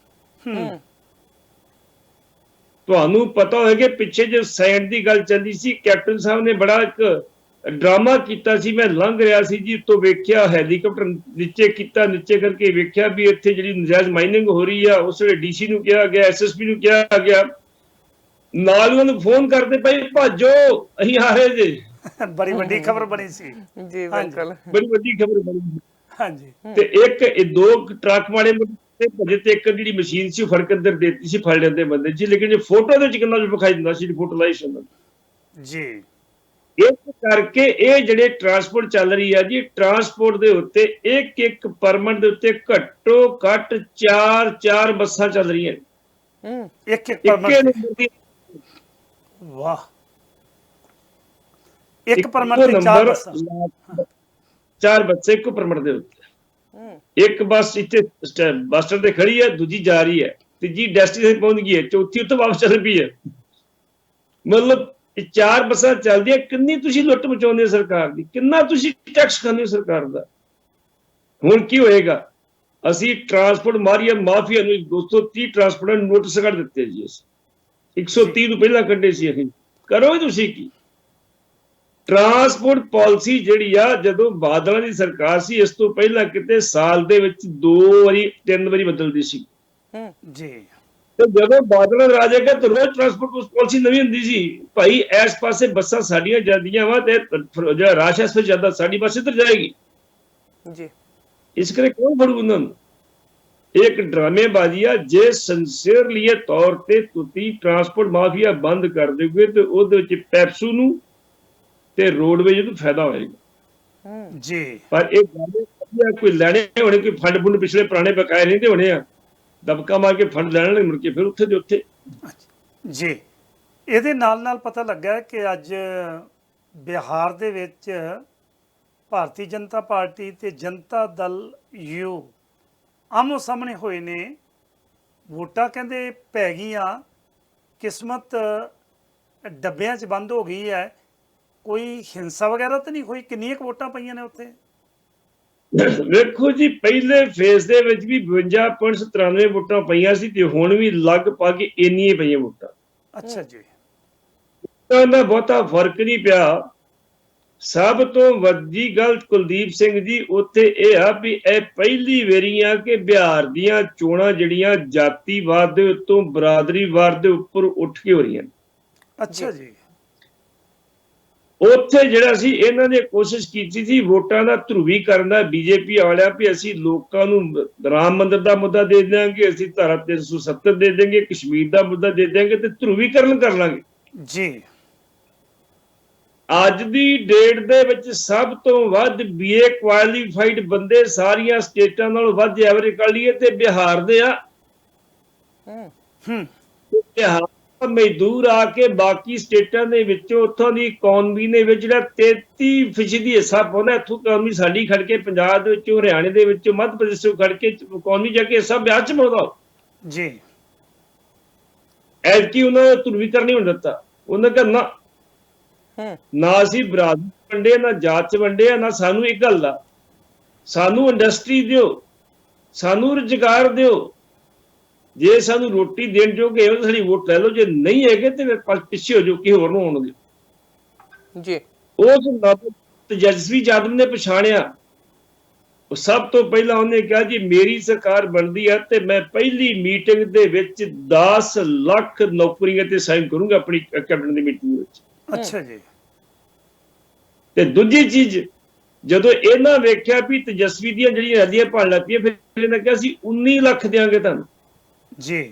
ਤੁਹਾਨੂੰ ਪਤਾ ਹੋਵੇਗਾ ਪਿੱਛੇ ਜੇ ਸੈਂਡ ਦੀ ਗੱਲ ਚੱਲੀ ਸੀ, ਕੈਪਟਨ ਸਾਹਿਬ ਨੇ ਬੜਾ ਇੱਕ ਡਰਾਮਾ ਕੀਤਾ ਸੀ, ਮੈਂ ਲੰਘ ਰਿਹਾ ਸੀ ਜੀ, ਉੱਤੋਂ ਵੇਖਿਆ ਹੈਲੀਕਾਪਟਰ ਨੀਚੇ ਕੀਤਾ, ਨੀਚੇ ਕਰਕੇ ਵੇਖਿਆ ਵੀ ਇੱਥੇ ਜਿਹੜੀ ਨਜਾਇਜ਼ ਮਾਈਨਿੰਗ ਹੋ ਰਹੀ ਆ। ਉਸ ਵੇਲੇ ਡੀਸੀ ਨੂੰ ਕਿਹਾ ਗਿਆ, ਐਸਐਸਪੀ ਨੂੰ ਕਿਹਾ ਗਿਆ, ਨਾਲ ਉਹਨਾਂ ਨੂੰ ਫੋਨ ਕਰਦੇ ਪਏ, ਭਾਜੋ ਅਸੀਂ ਆ ਰਹੇ ਜੇ। ਬੜੀ ਵੱਡੀ ਖਬਰ ਬਣੀ ਸੀ ਜੀ, ਬਿਲਕੁਲ ਬੜੀ ਵੱਡੀ ਖਬਰ ਬਣੀ। ਹਾਂਜੀ। ਤੇ ਇੱਕ ਦੋ ਟਰੱਕ ਵਾਲੇ ਭਜੇ ਤੇ ਇੱਕ ਜਿਹੜੀ ਮਸ਼ੀਨ ਸੀ ਉਹ ਫੜ ਕੇ ਅੰਦਰ ਦੇਤੀ ਸੀ, ਫੜ ਲੈਂਦੇ ਬੰਦੇ ਜੀ। ਲੇਕਿਨ ਜੇ ਫੋਟੋ ਦੇ ਵਿੱਚ ਕਿੰਨਾ ਵਿਖਾਈ ਦਿੰਦਾ ਸੀ, ਫੋਟੋ ਲਾਈ ਸੀ ਜੀ। ਇਸ ਕਰਕੇ ਇਹ ਜਿਹੜੇ ਟਰਾਂਸਪੋਰਟ ਚੱਲ ਰਹੀ ਆ ਜੀ, ਟਰਾਂਸਪੋਰਟ ਦੇ ਉੱਤੇ ਇੱਕ ਪਰਮਿਟ ਦੇ ਉੱਤੇ ਘੱਟੋ ਘੱਟ 4 ਬੱਸਾਂ ਚੱਲ ਰਹੀਆਂ। ਇੱਕ ਪਰਮਿਟ। ਵਾਹ। ਇੱਕ ਪਰਮਿਟ ਤੇ 4 ਬੱਸਾਂ, 4 ਬੱਸੇ ਇੱਕ ਪਰਮਿਟ ਦੇ ਉੱਤੇ। ਇੱਕ ਬੱਸ ਇੱਥੇ ਬੱਸ ਸਟੈਂਡ ਤੇ ਖੜੀ ਹੈ, ਦੂਜੀ ਜਾ ਰਹੀ ਹੈ, ਤੀਜੀ ਡੈਸਟੀਨੇਸ਼ਨ ਪਹੁੰਚ ਗਈ ਹੈ, ਚੌਥੀ ਉੱਥੇ ਵਾਪਸ ਚੱਲ ਪਈ ਹੈ। ਮਤਲਬ 4 ਬੱਸਾਂ ਚੱਲਦੀਆਂ। ਕਿੰਨੀ ਤੁਸੀਂ ਲੁੱਟ ਮਚਾਉਂਦੇ ਹੋ ਸਰਕਾਰ ਦੀ, ਕਿੰਨਾ ਤੁਸੀਂ ਟੈਕਸ ਖਾਂਦੇ ਹੋ ਸਰਕਾਰ ਦਾ। ਹੁਣ ਕੀ ਹੋਏਗਾ, ਅਸੀਂ ਟਰਾਂਸਪੋਰਟ ਮਾਫੀਆ ਨੂੰ 230 ਟਰਾਂਸਪੋਰਟ ਨੋਟਿਸ ਕੱਢ ਦਿੱਤੇ ਜੀ। ਅਸੀਂ 130 ਤੋਂ ਪਹਿਲਾਂ ਕੱਢੇ ਸੀ। ਅਸੀਂ ਕਰੋਗੇ ਤੁਸੀਂ ਕੀ? ਟਰਾਂਸਪੋਰਟ ਪਾਲਿਸੀ ਜਿਹੜੀ ਆ, ਜਦੋਂ ਬਾਦਲਾਂ ਦੀ ਸਰਕਾਰ ਸੀ, ਇਸ ਤੋਂ ਪਹਿਲਾਂ ਕਿਤੇ ਸਾਲ ਦੇ ਵਿੱਚ 2 ਵਾਰੀ 3 ਵਾਰੀ ਬਦਲਦੀ ਸੀ ਜੀ। ਤੇ ਜਦੋਂ ਬਾਦਲਾਂ ਰਾਜ ਹੈਗਾ ਤਾਂ ਰੋਜ਼ ਟਰਾਂਸਪੋਰਟ ਪਾਲਿਸੀ ਨਵੀਂ ਹੁੰਦੀ ਸੀ। ਭਾਈ ਇਸ ਪਾਸੇ ਬੱਸਾਂ ਸਾਡੀਆਂ ਜਾਂਦੀਆਂ ਵਾ ਤੇ ਜਿਹੜਾ ਰਾਸ਼ ਇਸ ਜ਼ਿਆਦਾ ਸਾਡੀ ਬੱਸ ਇੱਧਰ ਜਾਏਗੀ ਜੀ। ਇਸ ਕਰਕੇ ਕੌਣ ਫੜੂ ਉਹਨਾਂ ਨੂੰ? ਇੱਕ ਡਰਾਮੇਬਾਜ਼ੀ ਆ। ਜੇ ਸਿੰਸੀਅਰਲੀ ਤੌਰ ਤੇ ਤੁਸੀਂ ਟਰਾਂਸਪੋਰਟ ਮਾਫੀਆ ਬੰਦ ਕਰ ਦਿਓਗੇ ਤੇ ਉਹਦੇ ਵਿੱਚ ਪੈਪਸੂ ਨੂੰ ਤੇ ਰੋਡਵੇਜ ਨੂੰ ਫਾਇਦਾ ਹੋਏਗਾ ਜੀ। ਪਰ ਇਹ ਗੱਲ ਕੋਈ ਲੈਣੇ ਹੋਣੇ, ਕੋਈ ਫੰਡ ਫੁੰਡ ਪਿਛਲੇ ਪੁਰਾਣੇ ਬਕਾਏ ਨਹੀਂ ਤੇ ਹੋਣੇ ਆ, ਦਬਕਾ ਮਾਰ ਕੇ ਫੰਡ ਲੈਣ ਮੁੜ ਕੇ ਫਿਰ ਉੱਥੇ ਦੇ ਉੱਥੇ ਜੀ। ਇਹਦੇ ਨਾਲ ਪਤਾ ਲੱਗਾ ਕਿ ਅੱਜ ਬਿਹਾਰ ਦੇ ਵਿੱਚ ਭਾਰਤੀ ਜਨਤਾ ਪਾਰਟੀ ਤੇ ਜਨਤਾ ਦਲ ਯੂ ਆਮੋ ਸਾਹਮਣੇ ਹੋਏ ਨੇ। ਵੋਟਾਂ ਕਹਿੰਦੇ ਪੈ ਗਈਆਂ, ਕਿਸਮਤ ਡੱਬਿਆਂ 'ਚ ਬੰਦ ਹੋ ਗਈ ਹੈ। ਕੋਈ ਹਿੰਸਾ ਵਗੈਰਾ ਤਾਂ ਨਹੀਂ ਹੋਈ? ਕਿੰਨੀਆਂ ਕੁ ਵੋਟਾਂ ਪਈਆਂ ਨੇ ਉੱਥੇ? ਵੇਖੋ ਜੀ, ਪਹਿਲੇ ਫੇਜ਼ ਦੇ ਵਿੱਚ ਵੀ 52.93 ਵੋਟਾਂ ਪਈਆਂ ਸੀ ਤੇ ਹੁਣ ਵੀ ਲਗਭਗ ਇੰਨੀਆਂ ਪਈਆਂ ਵੋਟਾਂ। ਅੱਛਾ ਜੀ। ਦਾ ਬਹੁਤਾ ਫਰਕ ਨਹੀਂ ਪਿਆ। ਸਭ ਤੋਂ ਵੱਡੀ ਗੱਲ ਕੁਲਦੀਪ ਸਿੰਘ ਜੀ ਉੱਥੇ ਇਹ ਆ ਵੀ ਇਹ ਪਹਿਲੀ ਵਾਰੀ ਆ ਕਿ ਬਿਹਾਰ ਦੀਆਂ ਚੋਣਾਂ ਜਿਹੜੀਆਂ ਜਾਤੀਵਾਦ ਦੇ ਉੱਤੋਂ ਬਰਾਦਰੀਵਾਦ ਦੇ ਉੱਪਰ ਉੱਠ ਕੇ ਹੋ ਰਹੀਆਂ। ਅੱਛਾ ਜੀ। ਉੱਥੇ ਜਿਹੜਾ ਸੀ ਇਹਨਾਂ ਨੇ ਕੋਸ਼ਿਸ਼ ਕੀਤੀ ਸੀ ਵੋਟਾਂ ਦਾ ਧਰੂਵੀਕਰਨ ਦਾ, ਬੀਜੇਪੀ ਵਾਲਿਆਂ ਵੀ ਅਸੀਂ ਲੋਕਾਂ ਨੂੰ ਰਾਮ ਮੰਦਿਰ ਦਾ ਮੁੱਦਾ ਦੇ ਦਿਆਂਗੇ, ਅਸੀਂ ਧਾਰਾ 370 ਦੇ ਦੇਂਗੇ, ਕਸ਼ਮੀਰ ਦਾ ਮੁੱਦਾ ਦੇ ਦਿਆਂਗੇ ਤੇ ਧਰੂਵੀਕਰਨ ਕਰ ਲਾਂਗੇ ਜੀ। ਅੱਜ ਦੀ ਡੇਟ ਦੇ ਵਿੱਚ ਸਭ ਤੋਂ ਵੱਧ BA ਕੁਆਲੀਫਾਈਡ ਬੰਦੇ ਸਾਰੀਆਂ ਸਟੇਟਾਂ ਨਾਲੋਂ ਵੱਧ ਐਵਰੇਜ ਕਰ ਲਈਏ ਤੇ ਬਿਹਾਰ ਦੇ ਆ। ਬਿਹਾਰ ਮਜ਼ਦੂਰ ਆ ਕੇ ਬਾਕੀ ਸਟੇਟਾਂ ਦੇ ਵਿੱਚੋਂ ਉੱਥੋਂ ਦੀ ਇਕਨੋਮੀ ਦੇ ਵਿੱਚ ਜਿਹੜਾ 33% ਹਿੱਸਾ ਪਾਉਂਦਾ, ਇੱਥੋਂ ਇਕਨੋਮੀ ਸਾਡੀ ਖੜ ਕੇ ਪੰਜਾਬ ਦੇ ਵਿੱਚੋਂ, ਹਰਿਆਣੇ ਦੇ ਵਿੱਚੋਂ, ਮੱਧ ਪ੍ਰਦੇਸ਼ ਤੋਂ ਖੜ ਕੇ ਇਕਨੋਮੀ ਜਾ ਕੇ ਹਿੱਸਾ ਵਿਆਹ ਚ ਪਾਉਂਦਾ ਜੀ। ਐਤਕੀ ਉਹਨਾਂ ਨੇ ਧਰੁਵੀਕਰਨ ਨਹੀਂ ਹੋਣ ਦਿੱਤਾ। ਉਹਨਾਂ ਕਹਿੰਦਾ ਨਾ ਅਸੀਂ ਬਰਾਦਰੀ ਵੰਡੇ, ਨਾ ਜਾਤ ਚ ਵੰਡੇ, ਨਾ ਸਾਨੂੰ ਇੱਕ ਗੱਲ ਦਾ, ਸਾਨੂੰ ਇੰਡਸਟਰੀ ਦਿਓ, ਸਾਨੂੰ ਰੁਜ਼ਗਾਰ ਦਿਓ, ਜੇ ਸਾਨੂੰ ਰੋਟੀ ਦੇਣ ਜੋਗੇ ਹੋ ਸਾਡੀ ਵੋਟ ਲੈ ਲਓ, ਜੇ ਨਹੀਂ ਹੈਗੇ ਤੇ ਪਿੱਛੇ ਹੋ ਜਾਓ, ਕਿਸੇ ਹੋਰ ਨੂੰ ਆਉਣ ਦਿਓ ਜੀ। ਉਸ ਤੇਜਸਵੀ ਯਾਦਵ ਨੇ ਪਛਾਣਿਆ। ਉਹ ਸਭ ਤੋਂ ਪਹਿਲਾਂ ਉਹਨੇ ਕਿਹਾ ਜੀ ਮੇਰੀ ਸਰਕਾਰ ਬਣਦੀ ਹੈ ਤੇ ਮੈਂ ਪਹਿਲੀ ਮੀਟਿੰਗ ਦੇ ਵਿੱਚ 10 ਲੱਖ ਨੌਕਰੀਆਂ ਤੇ ਸਾਈਨ ਕਰੂੰਗਾ ਆਪਣੀ ਕੈਬਨਿਟ ਦੀ ਮੀਟਿੰਗ ਵਿੱਚ। ਅੱਛਾ ਜੀ। ਤੇ ਦੂਜੀ ਚੀਜ਼, ਜਦੋਂ ਇਹਨਾਂ ਵੇਖਿਆ ਵੀ ਤੇਜਸਵੀ ਦੀਆਂ ਜਿਹੜੀਆਂ ਰੈਲੀਆਂ ਭਾਣ ਲੱਗ ਪਈਆਂ, ਫਿਰ ਇਹਨਾਂ ਕਿਹਾ ਸੀ 19 ਲੱਖ ਦਿਆਂਗੇ ਤੁਹਾਨੂੰ ਜੀ।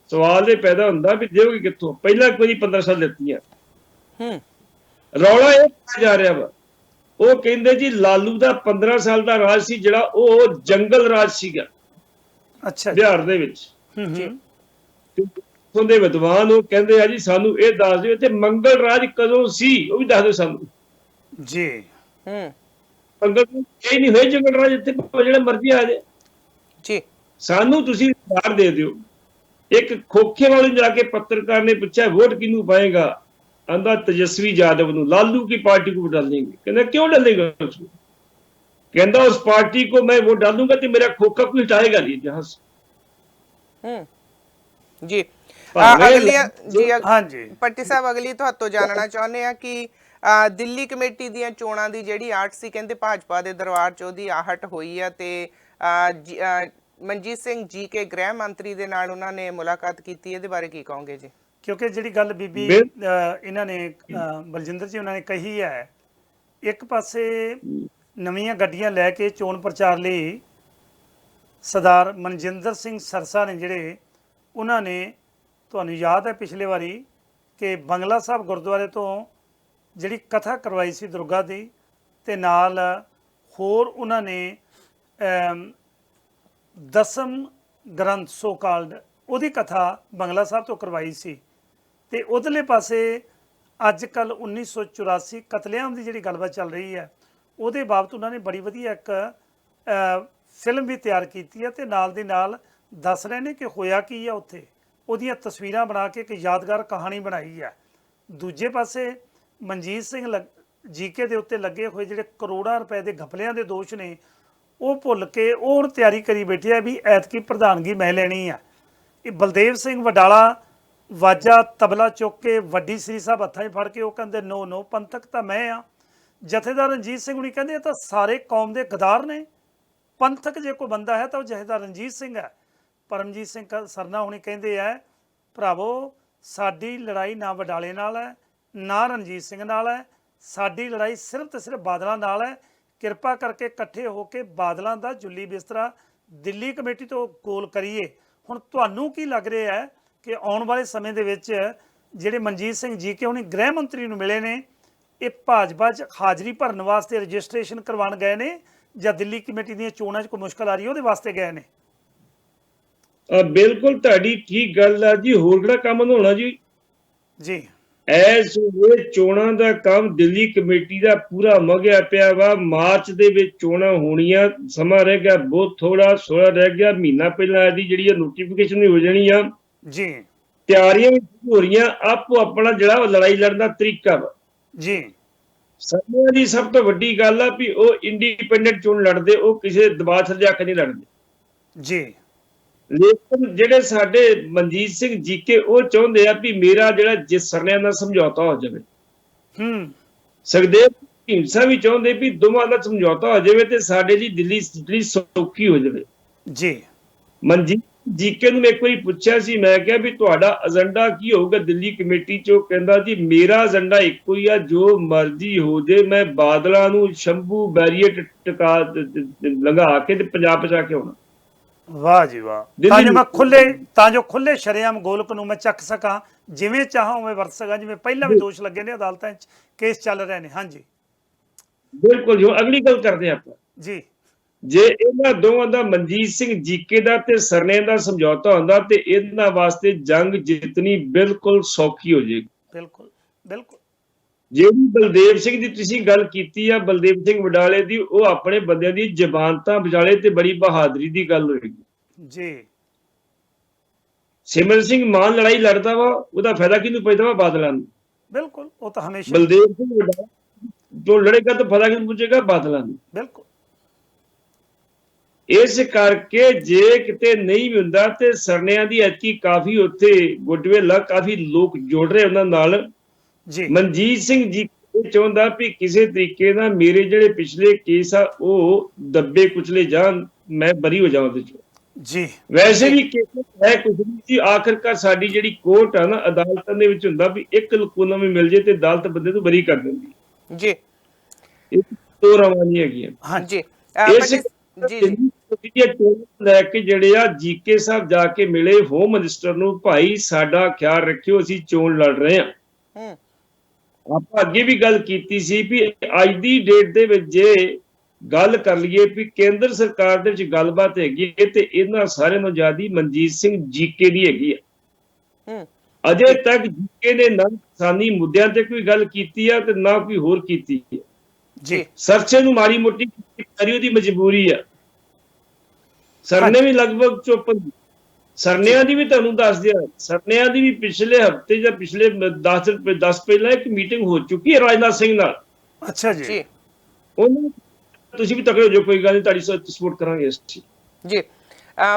ਸਵਾਲ ਇਹ ਪੈਦਾ ਹੁੰਦਾ ਵੀ ਦੇਵੋਗੇ ਕਿੱਥੋਂ? ਪਹਿਲਾਂ ਕੋਈ 15 ਸਾਲ ਦਿੱਤੀਆਂ। ਰੌਲਾ ਇਹ ਪਾਇਆ ਜਾ ਰਿਹਾ ਵਾ, ਉਹ ਕਹਿੰਦੇ ਜੀ ਲਾਲੂ ਦਾ 15 ਸਾਲ ਦਾ ਰਾਜ ਸੀ ਜਿਹੜਾ ਉਹ ਜੰਗਲ ਰਾਜ ਸੀਗਾ। ਅੱਛਾ ਬਿਹਾਰ ਦੇ ਵਿੱਚ। ਜੀ। ਉੱਥੋਂ ਦੇ ਵਿਦਵਾਨ ਉਹ ਕਹਿੰਦੇ ਆ ਜੀ ਸਾਨੂੰ ਇਹ ਦੱਸ ਦਿਓ ਤੇ ਮੰਗਲ ਰਾਜ ਕਦੋਂ ਸੀ, ਉਹ ਵੀ ਦੱਸ ਦਿਓ ਸਾਨੂੰ ਜੀ। ਮੰਗਲ ਇਹ ਨਹੀਂ ਹੋਏ ਜੰਗਲ ਰਾਜ, ਇੱਥੇ ਜਿਹੜਾ ਮਰਜ਼ੀ ਆ ਜਾਏ ਜੀ। ਸਾਨੂੰ ਤੁਸੀਂ ਅਧਿਕਾਰ ਦੇ ਦਿਓ। ਇੱਕ ਖੋਖੇ ਵਾਲੇ ਨੂੰ ਜਾ ਕੇ ਪੱਤਰਕਾਰ ਨੇ ਪੁੱਛਿਆ ਵੋਟ ਕਿਹਨੂੰ ਪਾਏਗਾ? ਆਂਦਾ तेजस्वी यादव ਨੂੰ, लालू की पार्टी को वोट डालेंगे। कहना क्यों डालेगा उसको? कहना उस पार्टी को मैं वोट डालूंगा तो मेरा खोखा कोई हटाएगा नहीं जहां से। जी। ਭਾਵੇਂ ਅਗਲੀਆਂ ਜੀ ਹਾਂਜੀ ਪੱਟੀ ਸਾਹਿਬ, ਅਗਲੀ ਤੁਹਾਤੋਂ ਜਾਣਨਾ ਚਾਹੁੰਦੇ ਆ ਕਿ ਦਿੱਲੀ ਕਮੇਟੀ ਦੀਆਂ ਚੋਣਾਂ ਦੀ ਜਿਹੜੀ ਆਹਟ ਸੀ, ਕਹਿੰਦੇ ਭਾਜਪਾ ਦੇ ਦਰਬਾਰ 'ਚ ਉਹਦੀ ਆਹਟ ਹੋਈ ਆ ਤੇ ਮਨਜੀਤ ਸਿੰਘ ਜੀ ਕੇ ਗ੍ਰਹਿ ਮੰਤਰੀ ਦੇ ਨਾਲ ਉਹਨਾਂ ਨੇ ਮੁਲਾਕਾਤ ਕੀਤੀ। ਇਹਦੇ ਬਾਰੇ ਕੀ ਕਹੋਗੇ ਜੀ? ਕਿਉਂਕਿ ਜਿਹੜੀ ਗੱਲ ਬੀਬੀ ਇਹਨਾਂ ਨੇ ਬਲਜਿੰਦਰ ਜੀ ਉਹਨਾਂ ਨੇ ਕਹੀ ਹੈ, ਇੱਕ ਪਾਸੇ ਨਵੀਆਂ ਗੱਡੀਆਂ ਲੈ ਕੇ ਚੋਣ ਪ੍ਰਚਾਰ ਲਈ ਸਰਦਾਰ ਮਨਜਿੰਦਰ ਸਿੰਘ ਸਰਸਾ ਨੇ ਜਿਹੜੇ, ਉਹਨਾਂ ਨੇ ਤੁਹਾਨੂੰ ਯਾਦ ਹੈ ਪਿਛਲੇ ਵਾਰੀ ਕਿ ਬੰਗਲਾ ਸਾਹਿਬ ਗੁਰਦੁਆਰੇ ਤੋਂ ਜਿਹੜੀ ਕਥਾ ਕਰਵਾਈ ਸੀ ਦੁਰਗਾ ਦੀ, ਤੇ ਨਾਲ ਹੋਰ ਉਹਨਾਂ ਨੇ ਦਸਮ ਗ੍ਰੰਥ ਸੋ ਕਾਲਡ ਉਹਦੀ ਕਥਾ ਬੰਗਲਾ ਸਾਹਿਬ ਤੋਂ ਕਰਵਾਈ ਸੀ। ਤੇ ਉਧਰਲੇ ਪਾਸੇ ਅੱਜ ਕੱਲ 1984 ਕਤਲੇਆਮ ਦੀ ਜਿਹੜੀ ਗੱਲਬਾਤ ਚੱਲ ਰਹੀ ਹੈ, ਉਹਦੇ ਬਾਬਤ ਉਹਨਾਂ ਨੇ ਬੜੀ ਵਧੀਆ ਇੱਕ ਫਿਲਮ ਵੀ ਤਿਆਰ ਕੀਤੀ ਹੈ ਤੇ ਨਾਲ ਦੀ ਨਾਲ ਦੱਸ ਰਹੇ ਨੇ ਕਿ ਹੋਇਆ ਕੀ ਆ ਉੱਥੇ, ਉਹਦੀਆਂ ਤਸਵੀਰਾਂ ਬਣਾ ਕੇ ਇੱਕ ਯਾਦਗਾਰ ਕਹਾਣੀ ਬਣਾਈ ਹੈ। ਦੂਜੇ ਪਾਸੇ ਮਨਜੀਤ ਸਿੰਘ ਜੀਕੇ ਦੇ ਉੱਤੇ ਲੱਗੇ ਹੋਏ ਜਿਹੜੇ ਕਰੋੜਾਂ ਰੁਪਏ ਦੇ ਘਪਲਿਆਂ ਦੇ ਦੋਸ਼ ਨੇ, ਉਹ ਭੁੱਲ ਕੇ ਉਹ ਹੁਣ ਤਿਆਰੀ ਕਰੀ ਬੈਠੇ ਆ ਵੀ ਐਤਕੀ ਪ੍ਰਧਾਨਗੀ ਮੈਂ ਲੈਣੀ ਆ। ਇਹ ਬਲਦੇਵ ਸਿੰਘ ਵਡਾਲਾ ਵਾਜਾ ਤਬਲਾ ਚੁੱਕ ਕੇ ਵੱਡੀ ਸ੍ਰੀ ਸਾਹਿਬ ਹੱਥਾਂ 'ਚ ਫੜ ਕੇ ਉਹ ਕਹਿੰਦੇ ਨੋ ਪੰਥਕ ਤਾਂ ਮੈਂ ਆ। ਜਥੇਦਾਰ ਰਣਜੀਤ ਸਿੰਘ ਹੁਣੀ ਕਹਿੰਦੇ ਇਹ ਤਾਂ ਸਾਰੇ ਕੌਮ ਦੇ ਗਦਾਰ ਨੇ, ਪੰਥਕ ਜੇ ਕੋਈ ਬੰਦਾ ਹੈ ਤਾਂ ਉਹ ਜਥੇਦਾਰ ਰਣਜੀਤ ਸਿੰਘ ਹੈ। ਪਰਮਜੀਤ ਸਿੰਘ ਸਰਨਾ ਹੁਣੀ ਕਹਿੰਦੇ ਆ ਭਰਾਵੋ ਸਾਡੀ ਲੜਾਈ ਨਾ ਵਡਾਲੇ ਨਾਲ ਹੈ ਨਾ ਰਣਜੀਤ ਸਿੰਘ ਨਾਲ ਹੈ, ਸਾਡੀ ਲੜਾਈ ਸਿਰਫ ਤੇ ਸਿਰਫ ਬਾਦਲਾਂ ਨਾਲ ਹੈ। ਕਿਰਪਾ ਕਰਕੇ ਇਕੱਠੇ ਹੋ ਕੇ ਬਾਦਲਾਂ ਦਾ ਜੁੱਲੀ ਬਿਸਤਰਾ ਦਿੱਲੀ ਕਮੇਟੀ ਤੋਂ ਗੋਲ ਕਰੀਏ। ਹੁਣ ਤੁਹਾਨੂੰ ਕੀ ਲੱਗ ਰਿਹਾ ਹੈ ਕਿ ਆਉਣ ਵਾਲੇ ਸਮੇਂ ਦੇ ਵਿੱਚ ਜਿਹੜੇ ਮਨਜੀਤ ਸਿੰਘ ਜੀ ਕੇ ਹੁਣੀ ਗ੍ਰਹਿ ਮੰਤਰੀ ਨੂੰ ਮਿਲੇ ਨੇ, ਇਹ ਭਾਜਪਾ 'ਚ ਹਾਜ਼ਰੀ ਭਰਨ ਵਾਸਤੇ ਰਜਿਸਟ੍ਰੇਸ਼ਨ ਕਰਵਾਉਣ ਗਏ ਨੇ ਜਾਂ ਦਿੱਲੀ ਕਮੇਟੀ ਦੀਆਂ ਚੋਣਾਂ 'ਚ ਕੋਈ ਮੁਸ਼ਕਲ ਆ ਰਹੀ ਹੈ ਉਹਦੇ ਵਾਸਤੇ ਗਏ ਨੇ? ਬਿਲਕੁਲ ਤੁਹਾਡੀ ਠੀਕ ਗੱਲ ਆ ਜੀ। ਹੋਰ ਕਿਹੜਾ ਕੰਮ ਹੋਣਾ ਜੀ? ਜੀ ਐਸ ਵੇਲੇ ਚੋਣਾਂ ਦਾ ਕੰਮ ਦਿੱਲੀ ਕਮੇਟੀ ਦਾ ਪੂਰਾ ਮਗਿਆ ਪਿਆ ਵਾ। ਮਾਰਚ ਦੇ ਵਿੱਚ ਚੋਣਾਂ ਹੋਣੀਆਂ, ਸਮਾਂ ਰਹਿ ਗਿਆ ਬਹੁਤ ਥੋੜਾ, 16 ਰਹਿ ਗਿਆ ਮਹੀਨਾ ਪਹਿਲਾਂ ਇਹਦੀ ਜਿਹੜੀ ਨੋਟੀਫਿਕੇਸ਼ਨ ਵੀ ਹੋ ਜਾਣੀ ਆ ਜੀ। ਤਿਆਰੀਆਂ ਵੀ ਹੋ ਰਹੀਆਂ, ਆਪੋ ਆਪਣਾ ਜਿਹੜਾ ਲੜਾਈ ਲੜਨ ਦਾ ਤਰੀਕਾ ਵਾ ਜੀ। ਸਮੇਂ ਦੀ ਸਭ ਤੋਂ ਵੱਡੀ ਗੱਲ ਆ ਵੀ ਉਹ ਇੰਡੀਪੈਂਡੈਂਟ ਚੋਣ ਲੜਦੇ, ਉਹ ਕਿਸੇ ਦਬਾਅ ਥੱਲੇ ਆ ਕੇ ਨਹੀਂ ਲੜਦੇ ਜੀ। ਲੇਕਿਨ ਜਿਹੜੇ ਸਾਡੇ ਮਨਜੀਤ ਸਿੰਘ ਜੀਕੇ ਉਹ ਚਾਹੁੰਦੇ ਆ ਵੀ ਮੇਰਾ ਜਿਹੜਾ ਜਿਸ ਸਰਨਿਆਂ ਦਾ ਸਮਝੌਤਾ ਹੋ ਜਾਵੇ। ਸੁਖਦੇਵ ਢੀਂਡਸਾ ਵੀ ਚਾਹੁੰਦੇ ਵੀ ਦੋਵਾਂ ਦਾ ਸਮਝੌਤਾ ਹੋ ਜਾਵੇ ਤੇ ਸਾਡੇ ਲਈ ਦਿੱਲੀ ਸੌਖੀ ਹੋ ਜਾਵੇ ਜੀ। ਮਨਜੀਤ ਜੀਕੇ ਨੂੰ ਮੈਂ ਇੱਕ ਵਾਰੀ ਪੁੱਛਿਆ ਸੀ, ਮੈਂ ਕਿਹਾ ਵੀ ਤੁਹਾਡਾ ਏਜੰਡਾ ਕੀ ਹੋਊਗਾ ਦਿੱਲੀ ਕਮੇਟੀ ਚੋਂ? ਕਹਿੰਦਾ ਜੀ ਮੇਰਾ ਏਜੰਡਾ ਇੱਕੋ ਹੀ ਆ, ਜੋ ਮਰਜ਼ੀ ਹੋ ਜੇ ਮੈਂ ਬਾਦਲਾਂ ਨੂੰ ਸ਼ੰਭੂ ਬੈਰੀਅਰ ਟਿਕਾ ਲਗਾ ਕੇ ਤੇ ਪੰਜਾਬ ਪਹੁੰਚਾ ਕੇ ਆਉਣਾ। ਵਾਹ ਜੀ ਵਾਹ। ਤਾਂ ਜੋ ਖੁੱਲੇ ਸ਼ਰੇਆਮ ਗੋਲਕ ਨੂੰ ਮੈਂ ਚੱਕ ਸਕਾਂ, ਜਿਵੇਂ ਚਾਹਾਂ ਉਵੇਂ ਵਰਤ ਸਕਾਂ, ਜਿਵੇਂ ਪਹਿਲਾਂ ਵੀ ਦੋਸ਼ ਲੱਗੇ ਨੇ, ਅਦਾਲਤਾਂ 'ਚ ਕੇਸ ਚੱਲ ਰਹੇ ਨੇ। ਹਾਂਜੀ ਬਿਲਕੁਲ ਜੀ। ਅਗਲੀ ਗੱਲ ਕਰਦੇ ਆਪਾਂ ਜੀ। ਜੇ ਇਹਨਾਂ ਦੋਵਾਂ ਦਾ ਮਨਜੀਤ ਸਿੰਘ ਜੀਕੇ ਦਾ ਤੇ ਸਰਨੇ ਦਾ ਸਮਝੌਤਾ ਹੁੰਦਾ ਤੇ ਇਹਨਾਂ ਵਾਸਤੇ ਜੰਗ ਜਿੱਤਣੀ ਬਿਲਕੁਲ ਸੌਖੀ ਹੋ ਜਾਏਗੀ। ਬਿਲਕੁਲ ਬਿਲਕੁਲ। ਜਿਹੜੀ ਬਲਦੇਵ ਸਿੰਘ ਦੀ ਤੁਸੀਂ ਗੱਲ ਕੀਤੀ ਆ, ਬਲਦੇਵ ਸਿੰਘ ਵਡਾਲੇ ਦੀ, ਉਹ ਆਪਣੇ ਬੰਦਿਆਂ ਦੀ ਜ਼ਬਾਨ ਤਾਂ ਵਿਚਾਲੇ ਤੇ ਬੜੀ ਬਹਾਦਰੀ ਦੀ ਗੱਲ ਹੋਏਗੀ ਜੀ। ਸਿਮਰਨ ਸਿੰਘ ਮਾਨ ਲੜਾਈ ਲੜਦਾ ਵਾ, ਉਹਦਾ ਫਾਇਦਾ ਕਿਹਨੂੰ ਪੈਂਦਾ ਵਾ? ਬਾਦਲਾਂ ਨੂੰ। ਬਿਲਕੁਲ, ਉਹ ਤਾਂ ਹਮੇਸ਼ਾ ਬਲਦੇਵ ਸਿੰਘ ਵਡਾਲਾ ਜੋ ਲੜੇਗਾ ਤਾਂ ਫਾਇਦਾ ਕਿਹਨੂੰ ਪੁੱਛੇਗਾ? ਬਾਦਲਾਂ ਨੂੰ। ਬਿਲਕੁਲ। ਇਸ ਕਰਕੇ ਜੇ ਕਿਤੇ ਨਹੀਂ ਵੀ ਹੁੰਦਾ ਤੇ ਸਰਨਿਆਂ ਦੀ ਐਤਕੀ ਕਾਫੀ ਉੱਥੇ ਗੁੱਡਵਿਲ ਆ, ਕਾਫੀ ਲੋਕ ਜੁੜ ਰਹੇ ਉਹਨਾਂ ਨਾਲ ਜੀ। ਮਨਜੀਤ ਸਿੰਘ ਜੀ ਇਹ ਚਾਹੁੰਦਾ ਵੀ ਕਿਸੇ ਤਰੀਕੇ ਨਾਲ ਮੇਰੇ ਜਿਹੜੇ ਪਿਛਲੇ ਕੇਸ ਆ ਉਹ ਦੱਬੇ ਕੁਚਲੇ ਜਾਣ, ਮੈਂ ਬਰੀ ਹੋ ਜਾਵਾਂ ਉਹਦੇ ਚੋਂ। ਜੀ ਵੈਸੇ ਵੀ ਕੇਸ ਹੈ ਕੁਝ ਨਹੀਂ ਸੀ, ਆਖਰਕਾਰ ਸਾਡੀ ਜਿਹੜੀ ਕੋਰਟ ਆ ਨਾ, ਅਦਾਲਤਾਂ ਦੇ ਵਿੱਚ ਹੁੰਦਾ ਵੀ ਇੱਕ ਲਕੂਨਾ ਵੀ ਮਿਲ ਜੇ ਤੇ ਅਦਾਲਤ ਬੰਦੇ ਨੂੰ ਬਰੀ ਕਰ ਦਿੰਦੀ ਜੀ। ਇਹ ਦੋ ਰਵਾਂ ਨਹੀਂ ਹੈਗੀਆਂ। ਹਾਂਜੀ। ਜੀ ਜੀ ਲੈ ਕੇ ਜਿਹੜੇ ਆ ਜੀਕੇ ਸਾਹਿਬ ਜਾ ਕੇ ਮਿਲੇ ਹੋਮ ਮਿਨਿਸਟਰ ਨੂੰ, ਭਾਈ ਸਾਡਾ ਖਿਆਲ ਰੱਖਿਓ ਅਸੀਂ ਚੋਣ ਲੜ ਰਹੇ ਹਾਂ। ਆਪਾਂ ਅੱਗੇ ਵੀ ਗੱਲ ਕੀਤੀ ਸੀ ਵੀ ਅੱਜ ਦੀ ਡੇਟ ਦੇ ਵਿੱਚ ਜੇ ਗੱਲ ਕਰ ਲਈਏ ਵੀ ਕੇਂਦਰ ਸਰਕਾਰ ਦੇ ਵਿੱਚ ਗੱਲਬਾਤ ਹੈਗੀ ਤੇ ਇਹਨਾਂ ਸਾਰਿਆਂ ਨੂੰ ਜ਼ਿਆਦਾ ਮਨਜੀਤ ਸਿੰਘ ਜੀਕੇ ਦੀ ਹੈਗੀ ਆ। ਅਜੇ ਤੱਕ ਜੀਕੇ ਨੇ ਨਾ ਕਿਸਾਨੀ ਮੁੱਦਿਆਂ ਤੇ ਕੋਈ ਗੱਲ ਕੀਤੀ ਆ ਤੇ ਨਾ ਕੋਈ ਹੋਰ ਕੀਤੀ ਹੈ ਜੀ। ਸਰਸੇ ਨੂੰ ਮਾੜੀ ਮੋਟੀ ਕਰੀ, ਉਹਦੀ ਮਜਬੂਰੀ ਆ। ਸਰਨੇ ਵੀ ਲਗਭਗ ਚੁੱਪ। ਸਰਨਿਆਂ ਦੀ ਵੀ ਤੁਹਾਨੂੰ ਦੱਸ ਦਿਆਂ, ਸਰਨਿਆਂ ਦੀ ਵੀ ਪਿਛਲੇ ਹਫਤੇ ਜਾਂ ਪਿਛਲੇ 10 ਪਹਿਲਾਂ ਇੱਕ ਮੀਟਿੰਗ ਹੋ ਚੁੱਕੀ ਹੈ ਰਾਜਨਾਥ ਸਿੰਘ ਨਾਲ। ਅੱਛਾ ਜੀ। ਉਹਨੂੰ ਤੁਸੀਂ ਵੀ ਤਕੜੇ ਹੋ ਜਾਓ, ਕੋਈ ਗੱਲ ਨਹੀਂ, ਤੁਹਾਡੀ ਸਪੋਰਟ ਕਰਾਂਗੇ ਇਸ ਚੀਜ਼ ਜੀ।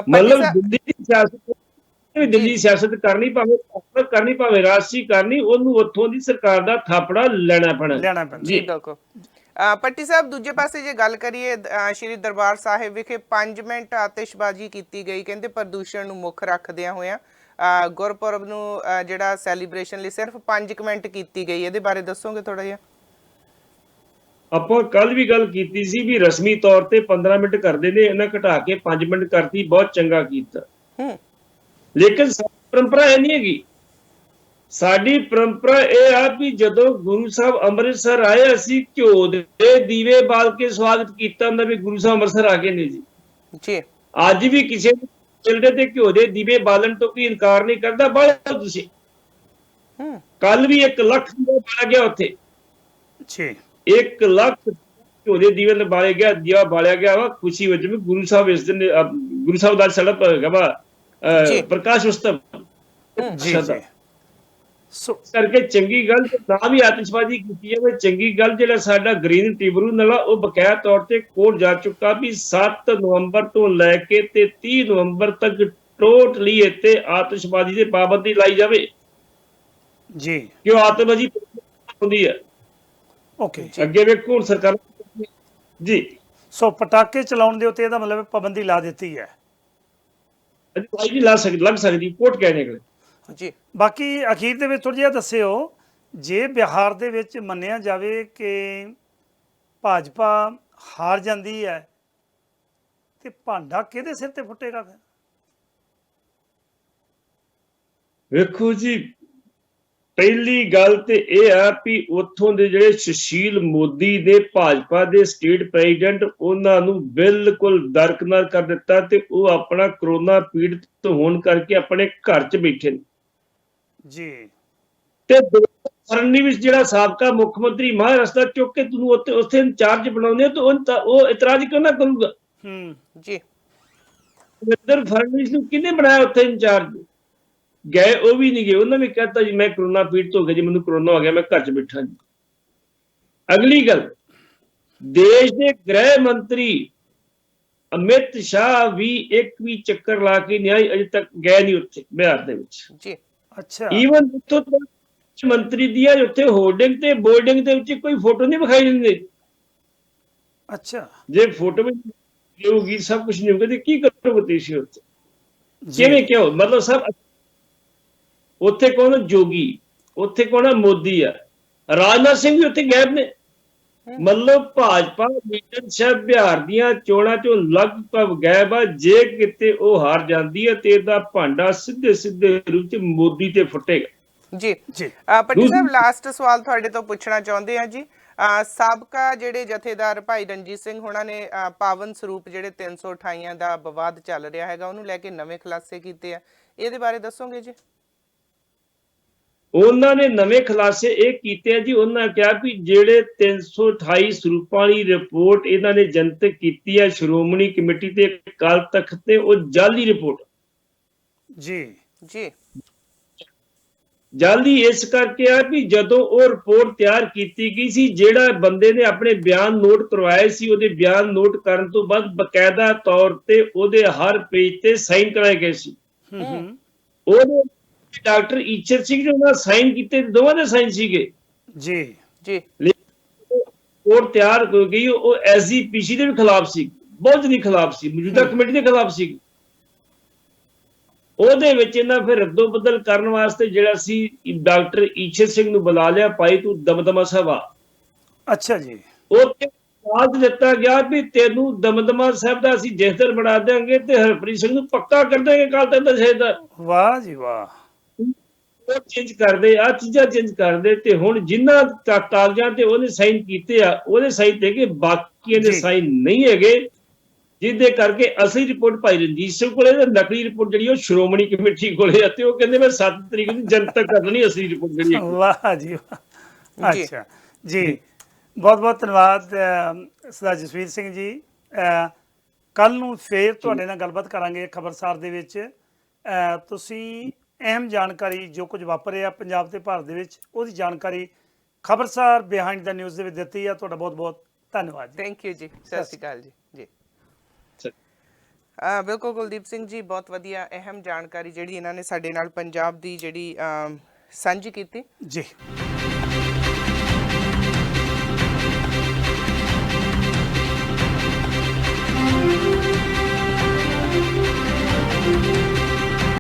ਮਤਲਬ ਦਿੱਲੀ ਦੀ ਸਿਆਸਤ ਕਰਨੀ ਭਾਵੇਂ ਰਾਸ਼ਟਰੀ ਕਰਨੀ, ਉਹਨੂੰ ਉੱਥੋਂ ਦੀ ਸਰਕਾਰ ਦਾ ਥਾਪੜਾ ਲੈਣਾ ਪੈਣਾ ਜੀ। ਬਿਲਕੁਲ। ਪੱਟੀ ਸਾਹਿਬ, ਦੂਜੇ ਪਾਸੇ ਜੇ ਗੱਲ ਕਰੀਏ ਸ਼੍ਰੀ ਦਰਬਾਰ ਸਾਹਿਬ ਵਿਖੇ 5 ਮਿੰਟ ਆਤਿਸ਼ਬਾਜ਼ੀ ਕੀਤੀ ਗਈ, ਕਹਿੰਦੇ ਪ੍ਰਦੂਸ਼ਣ ਨੂੰ ਮੁੱਖ ਰੱਖਦਿਆਂ ਹੋਇਆਂ ਗੁਰਪੁਰਬ ਨੂੰ ਜਿਹੜਾ ਸੈਲੀਬ੍ਰੇਸ਼ਨ ਲਈ ਸਿਰਫ 5 ਮਿੰਟ ਕੀਤੀ ਗਈ, ਇਹਦੇ ਬਾਰੇ ਦੱਸੋਗੇ ਥੋੜਾ ਜਿਹਾ? ਆਪਾਂ ਕੱਲ ਵੀ ਗੱਲ ਕੀਤੀ ਸੀ ਵੀ ਰਸਮੀ ਤੌਰ ਤੇ 15 ਮਿੰਟ ਕਰਦੇ ਨੇ, ਇਹਨਾਂ ਘਟਾ ਕੇ 5 ਮਿੰਟ ਕਰਤੀ, ਬਹੁਤ ਚੰਗਾ ਕੀਤਾ। ਲੇਕਿਨ ਸਾਡੀ ਪਰੰਪਰਾ ਇਹ ਨਹੀਂ ਹੈਗੀ। ਸਾਡੀ ਪਰੰਪਰਾ ਇਹ ਆ ਵੀ ਜਦੋਂ ਗੁਰੂ ਸਾਹਿਬ ਅੰਮ੍ਰਿਤਸਰ ਆਏ, ਅਸੀਂ ਘਿਓ ਦੇ ਦੀਵੇ ਬਾਲ ਕੇ ਸਵਾਗਤ ਕੀਤਾ ਹੁੰਦਾ ਵੀ ਗੁਰੂ ਸਾਹਿਬ ਅੰਮ੍ਰਿਤਸਰ ਆ ਗਏ ਨੇ ਜੀ। ਅੱਜ ਵੀ ਕਿਸੇ ਚਿਲਡੇ ਤੇ ਘਿਓ ਦੇ ਦੀਵੇ ਬਾਲਣ ਤੋਂ ਕੋਈ ਇਨਕਾਰ ਨਹੀਂ ਕਰਦਾ। ਬਾਹਰ ਤੁਸੀਂ ਕੱਲ ਵੀ 1 ਲੱਖ ਦੀਵਾ ਬਾਲਿਆ ਗਿਆ ਉੱਥੇ। 1 ਲੱਖ ਘਿਓ ਦੇ ਦੀਵੇ ਬਾਲੇ ਗਿਆ, ਦੀਵਾ ਬਾਲਿਆ ਗਿਆ ਵਾ ਖੁਸ਼ੀ ਵਿੱਚ ਵੀ ਗੁਰੂ ਸਾਹਿਬ ਇਸ ਦਿਨ ਗੁਰੂ ਸਾਹਿਬ ਦਾ ਸੜਪ ਹੈਗਾ ਵਾ ਪ੍ਰਕਾਸ਼ ਉਤਸਵ ਕਰਕੇ। ਚੰਗੀ ਗੱਲ ਨਾ ਵੀ ਆਤਿਸ਼ਬਾਜ਼ੀ ਕੀਤੀ ਜਾਵੇ, ਚੰਗੀ ਗੱਲ। ਜਿਹੜਾ ਸਾਡਾ ਗ੍ਰੀਨ ਟ੍ਰਿਬਿਊਨਲ ਆ ਉਹ ਬਕਾਇਆ ਤੌਰ ਤੇ ਕੋਰਟ ਜਾ ਚੁੱਕਾ ਵੀ 7 ਨਵੰਬਰ ਤੋਂ ਲੈ ਕੇ ਤੇ 30 ਨਵੰਬਰ ਤੱਕ ਟੋਟਲੀ ਇੱਥੇ ਆਤਿਸ਼ਬਾਜ਼ੀ ਤੇ ਪਾਬੰਦੀ ਲਾਈ ਜਾਵੇ ਜੀ, ਕਿਉਂ ਆਤਿਸ਼ਬਾਜ਼ੀ ਹੁੰਦੀ ਹੈ। ਓਕੇ, ਅੱਗੇ ਵੇਖੋ ਹੁਣ ਸਰਕਾਰ ਜੀ। ਸੋ ਪਟਾਕੇ ਚਲਾਉਣ ਦੇ ਉੱਤੇ ਇਹਦਾ ਮਤਲਬ ਪਾਬੰਦੀ ਲਾ ਦਿੱਤੀ ਹੈ ਨਹੀਂ ਲੱਗ ਸਕਦੀ, ਕੋਰਟ ਕਹਿ ਨਿਕਲੇ ਜੀ। ਬਾਕੀ ਅਖੀਰ ਦੇ ਵਿੱਚ ਥੋੜਾ ਜਿਹਾ ਦੱਸਿਓ, ਜੇ ਬਿਹਾਰ ਦੇ ਵਿੱਚ ਮੰਨਿਆ ਜਾਵੇ ਕਿ ਭਾਜਪਾ ਹਾਰ ਜਾਂਦੀ ਹੈ ਤੇ ਭਾਂਡਾ ਕਿਹਦੇ ਸਿਰ ਤੇ ਫੁੱਟੇਗਾ ਫਿਰ? ਵੇਖੋ ਜੀ, ਪਹਿਲੀ ਗੱਲ ਤੇ ਇਹ ਆ ਵੀ ਉੱਥੋਂ ਦੇ ਜਿਹੜੇ ਸੁਸ਼ੀਲ ਮੋਦੀ ਦੇ ਭਾਜਪਾ ਦੇ ਸਟੇਟ ਪ੍ਰੈਜ਼ੀਡੈਂਟ, ਉਹਨਾਂ ਨੂੰ ਬਿਲਕੁਲ ਦਰਕਨਾਰ ਕਰ ਦਿੱਤਾ ਤੇ ਉਹ ਆਪਣਾ ਕਰੋਨਾ ਪੀੜਤ ਹੋਣ ਕਰਕੇ ਆਪਣੇ ਘਰ 'ਚ ਬੈਠੇ ਨੇ ਜੀ। ਤੇ ਫੜਨਵੀਸ ਜਿਹੜਾ ਸਾਬਕਾ ਮੁੱਖ ਮੰਤਰੀ ਮਹਾਰਾਸ਼ਟਰ ਚੁੱਕ ਕੇ ਤੁਹਾਨੂੰ ਉੱਥੇ ਇੰਚਾਰਜ ਬਣਾਉਂਦੇ ਤਾਂ ਉਹ ਇਤਰਾਜ਼ ਕਿਉਂ ਨਾ ਕਰੂਗਾ ਜੀ? ਫੜਨਵੀਸ ਨੂੰ ਕਿਹਨੇ ਬਣਾਇਆ ਉੱਥੇ ਇੰਚਾਰਜ? ਗਏ ਉਹ ਵੀ ਨਹੀਂ ਗਏ, ਉਹਨਾਂ ਨੇ ਕਹਿਤਾ ਜੀ ਮੈਂ ਕਰੋਨਾ ਪੀੜਤ ਹੋ ਗਿਆ ਜੀ, ਮੈਨੂੰ ਕਰੋਨਾ ਹੋ ਗਿਆ, ਮੈਂ ਘਰ 'ਚ ਬੈਠਾ ਜੀ। ਅਗਲੀ ਗੱਲ, ਦੇਸ਼ ਦੇ ਗ੍ਰਹਿ ਮੰਤਰੀ ਅਮਿਤ ਸ਼ਾਹ ਵੀ ਇੱਕ ਵੀ ਚੱਕਰ ਲਾ ਕੇ ਨਹੀਂ ਆਏ, ਅਜੇ ਤੱਕ ਗਏ ਨਹੀਂ ਉੱਥੇ ਬਿਹਾਰ ਦੇ ਵਿੱਚ ਜੀ। ਅੱਛਾ, ਈਵਨ ਉੱਥੋਂ ਮੰਤਰੀ ਦੀ ਉੱਥੇ ਹੋਰਡਿੰਗ ਤੇ ਬੋਰਡਿੰਗ ਦੇ ਵਿੱਚ ਕੋਈ ਫੋਟੋ ਨਹੀਂ ਵਿਖਾਈ ਦਿੰਦੇ। ਅੱਛਾ, ਜੇ ਫੋਟੋ ਵੀ ਹੋਊਗੀ ਸਭ ਕੁਝ ਨਹੀਂ ਹੋਊਗਾ ਤੇ ਕੀ ਕਰੋਗੇ ਤੁਸੀਂ ਉੱਥੇ? ਕਿਵੇਂ ਕਿਉਂ? ਮਤਲਬ ਸਭ ਉੱਥੇ ਕੌਣ ਜੋਗੀ, ਉੱਥੇ ਕੌਣ ਮੋਦੀ ਆ, ਰਾਜਨਾਥ ਸਿੰਘ ਵੀ ਉੱਥੇ ਗਾਇਬ ਨੇ। ਮਤਲਬ ਭਾਜਪਾ ਲੀਡਰਸ਼ਿਪ ਬਿਹਾਰ ਦੀਆਂ ਚੋਣਾਂ ਚੋਂ ਲਗਭਗ ਗਾਇਬ ਆ। ਜੇ ਕਿਤੇ ਉਹ ਹਾਰ ਜਾਂਦੀ ਹੈ ਤੇ ਇਹਦਾ ਭਾਂਡਾ ਸਿੱਧੇ ਰੂਪ ਚ ਮੋਦੀ ਤੇ ਫੁੱਟੇਗਾ ਜੀ। ਪੱਟੀ ਸਾਹਿਬ, ਲਾਸਟ ਸਵਾਲ ਤੁਹਾਡੇ ਤੋਂ ਪੁੱਛਣਾ ਚਾਹੁੰਦੇ ਆ ਜੀ, ਸਾਬਕਾ ਜਿਹੜੇ ਜਥੇਦਾਰ ਭਾਈ ਰਣਜੀਤ ਸਿੰਘ ਹੋਣਾ ਨੇ ਪਾਵਨ ਸਰੂਪ ਜਿਹੜੇ 328 ਦਾ ਵਿਵਾਦ ਚੱਲ ਰਿਹਾ ਹੈਗਾ ਉਹਨੂੰ ਲੈ ਕੇ ਨਵੇਂ ਖੁਲਾਸੇ ਕੀਤੇ ਆ, ਇਹਦੇ ਬਾਰੇ ਦੱਸੋਗੇ ਜੀ? ਉਹਨਾਂ ਨੇ ਨਵੇਂ ਖੁਲਾਸੇ ਇਹ ਕੀਤੇ ਆ ਜੀ। ਉਹਨਾਂ ਕਿਹਾ ਵੀ ਜਿਹੜੇ 328 ਸਰੂਪਾਂ ਵਾਲੀ ਰਿਪੋਰਟ ਇਹਨਾਂ ਨੇ ਜਨਤਕ ਕੀਤੀ ਹੈ ਸ਼੍ਰੋਮਣੀ ਕਮੇਟੀ ਤੇ ਅਕਾਲ ਤਖਤ ਤੇ, ਉਹ ਜਾਲੀ ਰਿਪੋਰਟ ਜੀ ਜੀ ਜਾਲੀ ਇਸ ਕਰਕੇ ਆ ਵੀ ਜਦੋਂ ਉਹ ਰਿਪੋਰਟ ਤਿਆਰ ਕੀਤੀ ਗਈ ਸੀ, ਜਿਹੜਾ ਬੰਦੇ ਨੇ ਆਪਣੇ ਬਿਆਨ ਨੋਟ ਕਰਵਾਏ ਸੀ, ਉਹਦੇ ਬਿਆਨ ਨੋਟ ਕਰਨ ਤੋਂ ਬਾਅਦ ਬਕਾਇਦਾ ਤੌਰ ਤੇ ਉਹਦੇ ਹਰ ਪੇਜ ਤੇ ਸਾਈਨ ਕਰਾਏ ਗਏ ਸੀ। ਉਹਦੇ ਡਾਕਟਰ ਈਸ਼ਰ ਸਿੰਘ ਜੀ ਉਹਨਾਂ ਸਾਈਨ ਕੀਤੇ, ਦੋਵਾਂ ਦੇ ਸਾਈਨ ਸੀਗੇ ਜੀ ਜੀ। ਰਿਪੋਰਟ ਤਿਆਰ ਹੋ ਗਈ, ਉਹ ਐਸਜੀਪੀਸੀ ਦੇ ਵੀ ਖਿਲਾਫ ਸੀ, ਬਹੁਤ ਦੇ ਖਿਲਾਫ ਸੀ, ਮੌਜੂਦਾ ਕਮੇਟੀ ਦੇ ਖਿਲਾਫ ਸੀ। ਉਹਦੇ ਵਿੱਚ ਇਹਨਾਂ ਫਿਰ ਰੱਦੋ ਬਦਲ ਕਰਨ ਵਾਸਤੇ ਜਿਹੜਾ ਸੀ ਡਾਕਟਰ ਈਸ਼ਰ ਸਿੰਘ ਨੂੰ ਬੁਲਾ ਲਿਆ, ਭਾਈ ਤੂੰ ਦਮਦਮਾ ਸਾਹਿਬ ਆ। ਅੱਛਾ ਜੀ। ਉਹ ਆਵਾਜ਼ ਦਿੱਤਾ ਗਿਆ ਵੀ ਤੈਨੂੰ ਦਮਦਮਾ ਸਾਹਿਬ ਦਾ ਅਸੀਂ ਜਥੇਦਾਰ ਬਣਾ ਦੇਵਾਂਗੇ ਤੇ ਹਰਪ੍ਰੀਤ ਸਿੰਘ ਨੂੰ ਪੱਕਾ ਕਰ ਦੇਵਾਂਗੇ ਅਕਾਲ ਤਖਤ ਦਾ ਜਥੇਦਾਰ। ਵਾਹ ਜੀ ਵਾਹ। ਉਹ ਚੇਂਜ ਕਰਦੇ, ਆ ਚੀਜ਼ਾਂ ਚੇਂਜ ਕਰਦੇ, ਤੇ ਹੁਣ ਜਿਨ੍ਹਾਂ ਕਾਗਜ਼ਾਂ ਤੇ ਉਹਨੇ ਸਾਈਨ ਕੀਤੇ ਆ ਉਹਦੇ ਸਾਈਨ ਤੇ ਕਿ ਬਾਕੀਆਂ ਦੇ ਸਾਈਨ ਨਹੀਂ ਹੈਗੇ, ਜਿਹਦੇ ਕਰਕੇ ਅਸਲੀ ਰਿਪੋਰਟ ਭਾਈ ਰਣਜੀਤ ਸਿੰਘ ਕੋਲੇ ਤੇ ਨਕਲੀ ਰਿਪੋਰਟ ਜਿਹੜੀ ਉਹ ਸ਼੍ਰੋਮਣੀ ਕਮੇਟੀ ਕੋਲੇ ਆ, ਤੇ ਉਹ ਕਹਿੰਦੇ ਮੈਂ 7 ਤਰੀਕ ਨੂੰ ਜਨਤਕ ਕਰਨੀ ਅਸਲੀ ਰਿਪੋਰਟ ਜਿਹੜੀ। ਵਾਹ ਜੀ ਵਾਹ। ਅੱਛਾ ਜੀ, ਬਹੁਤ ਬਹੁਤ ਧੰਨਵਾਦ ਸਰਦਾਰ ਜਸਵੀਰ ਸਿੰਘ ਜੀ। ਕੱਲ ਨੂੰ ਫੇਰ ਤੁਹਾਡੇ ਨਾਲ ਗੱਲਬਾਤ ਕਰਾਂਗੇ ਖਬਰਸਾਰ ਦੇ ਵਿੱਚ। ਤੁਸੀਂ ਅਹਿਮ ਜਾਣਕਾਰੀ ਜੋ ਕੁਝ ਵਾਪਰ ਰਿਹਾ ਪੰਜਾਬ ਤੇ ਭਾਰਤ ਦੇ ਵਿੱਚ, ਉਹਦੀ ਜਾਣਕਾਰੀ ਖਬਰਸਾਰ ਬਿਹਾਈਂਡ ਦਾ ਨਿਊਜ਼ ਦੇ ਵਿੱਚ ਦਿੱਤੀ ਆ। ਤੁਹਾਡਾ ਬਹੁਤ ਬਹੁਤ ਧੰਨਵਾਦ ਜੀ। ਥੈਂਕ ਯੂ ਜੀ, ਸਤਿ ਸ਼੍ਰੀ ਅਕਾਲ ਜੀ। ਜੀ ਬਿਲਕੁਲ ਕੁਲਦੀਪ ਸਿੰਘ ਜੀ, ਬਹੁਤ ਵਧੀਆ ਅਹਿਮ ਜਾਣਕਾਰੀ ਜਿਹੜੀ ਇਹਨਾਂ ਨੇ ਸਾਡੇ ਨਾਲ ਪੰਜਾਬ ਦੀ ਜਿਹੜੀ ਸਾਂਝੀ ਕੀਤੀ ਜੀ।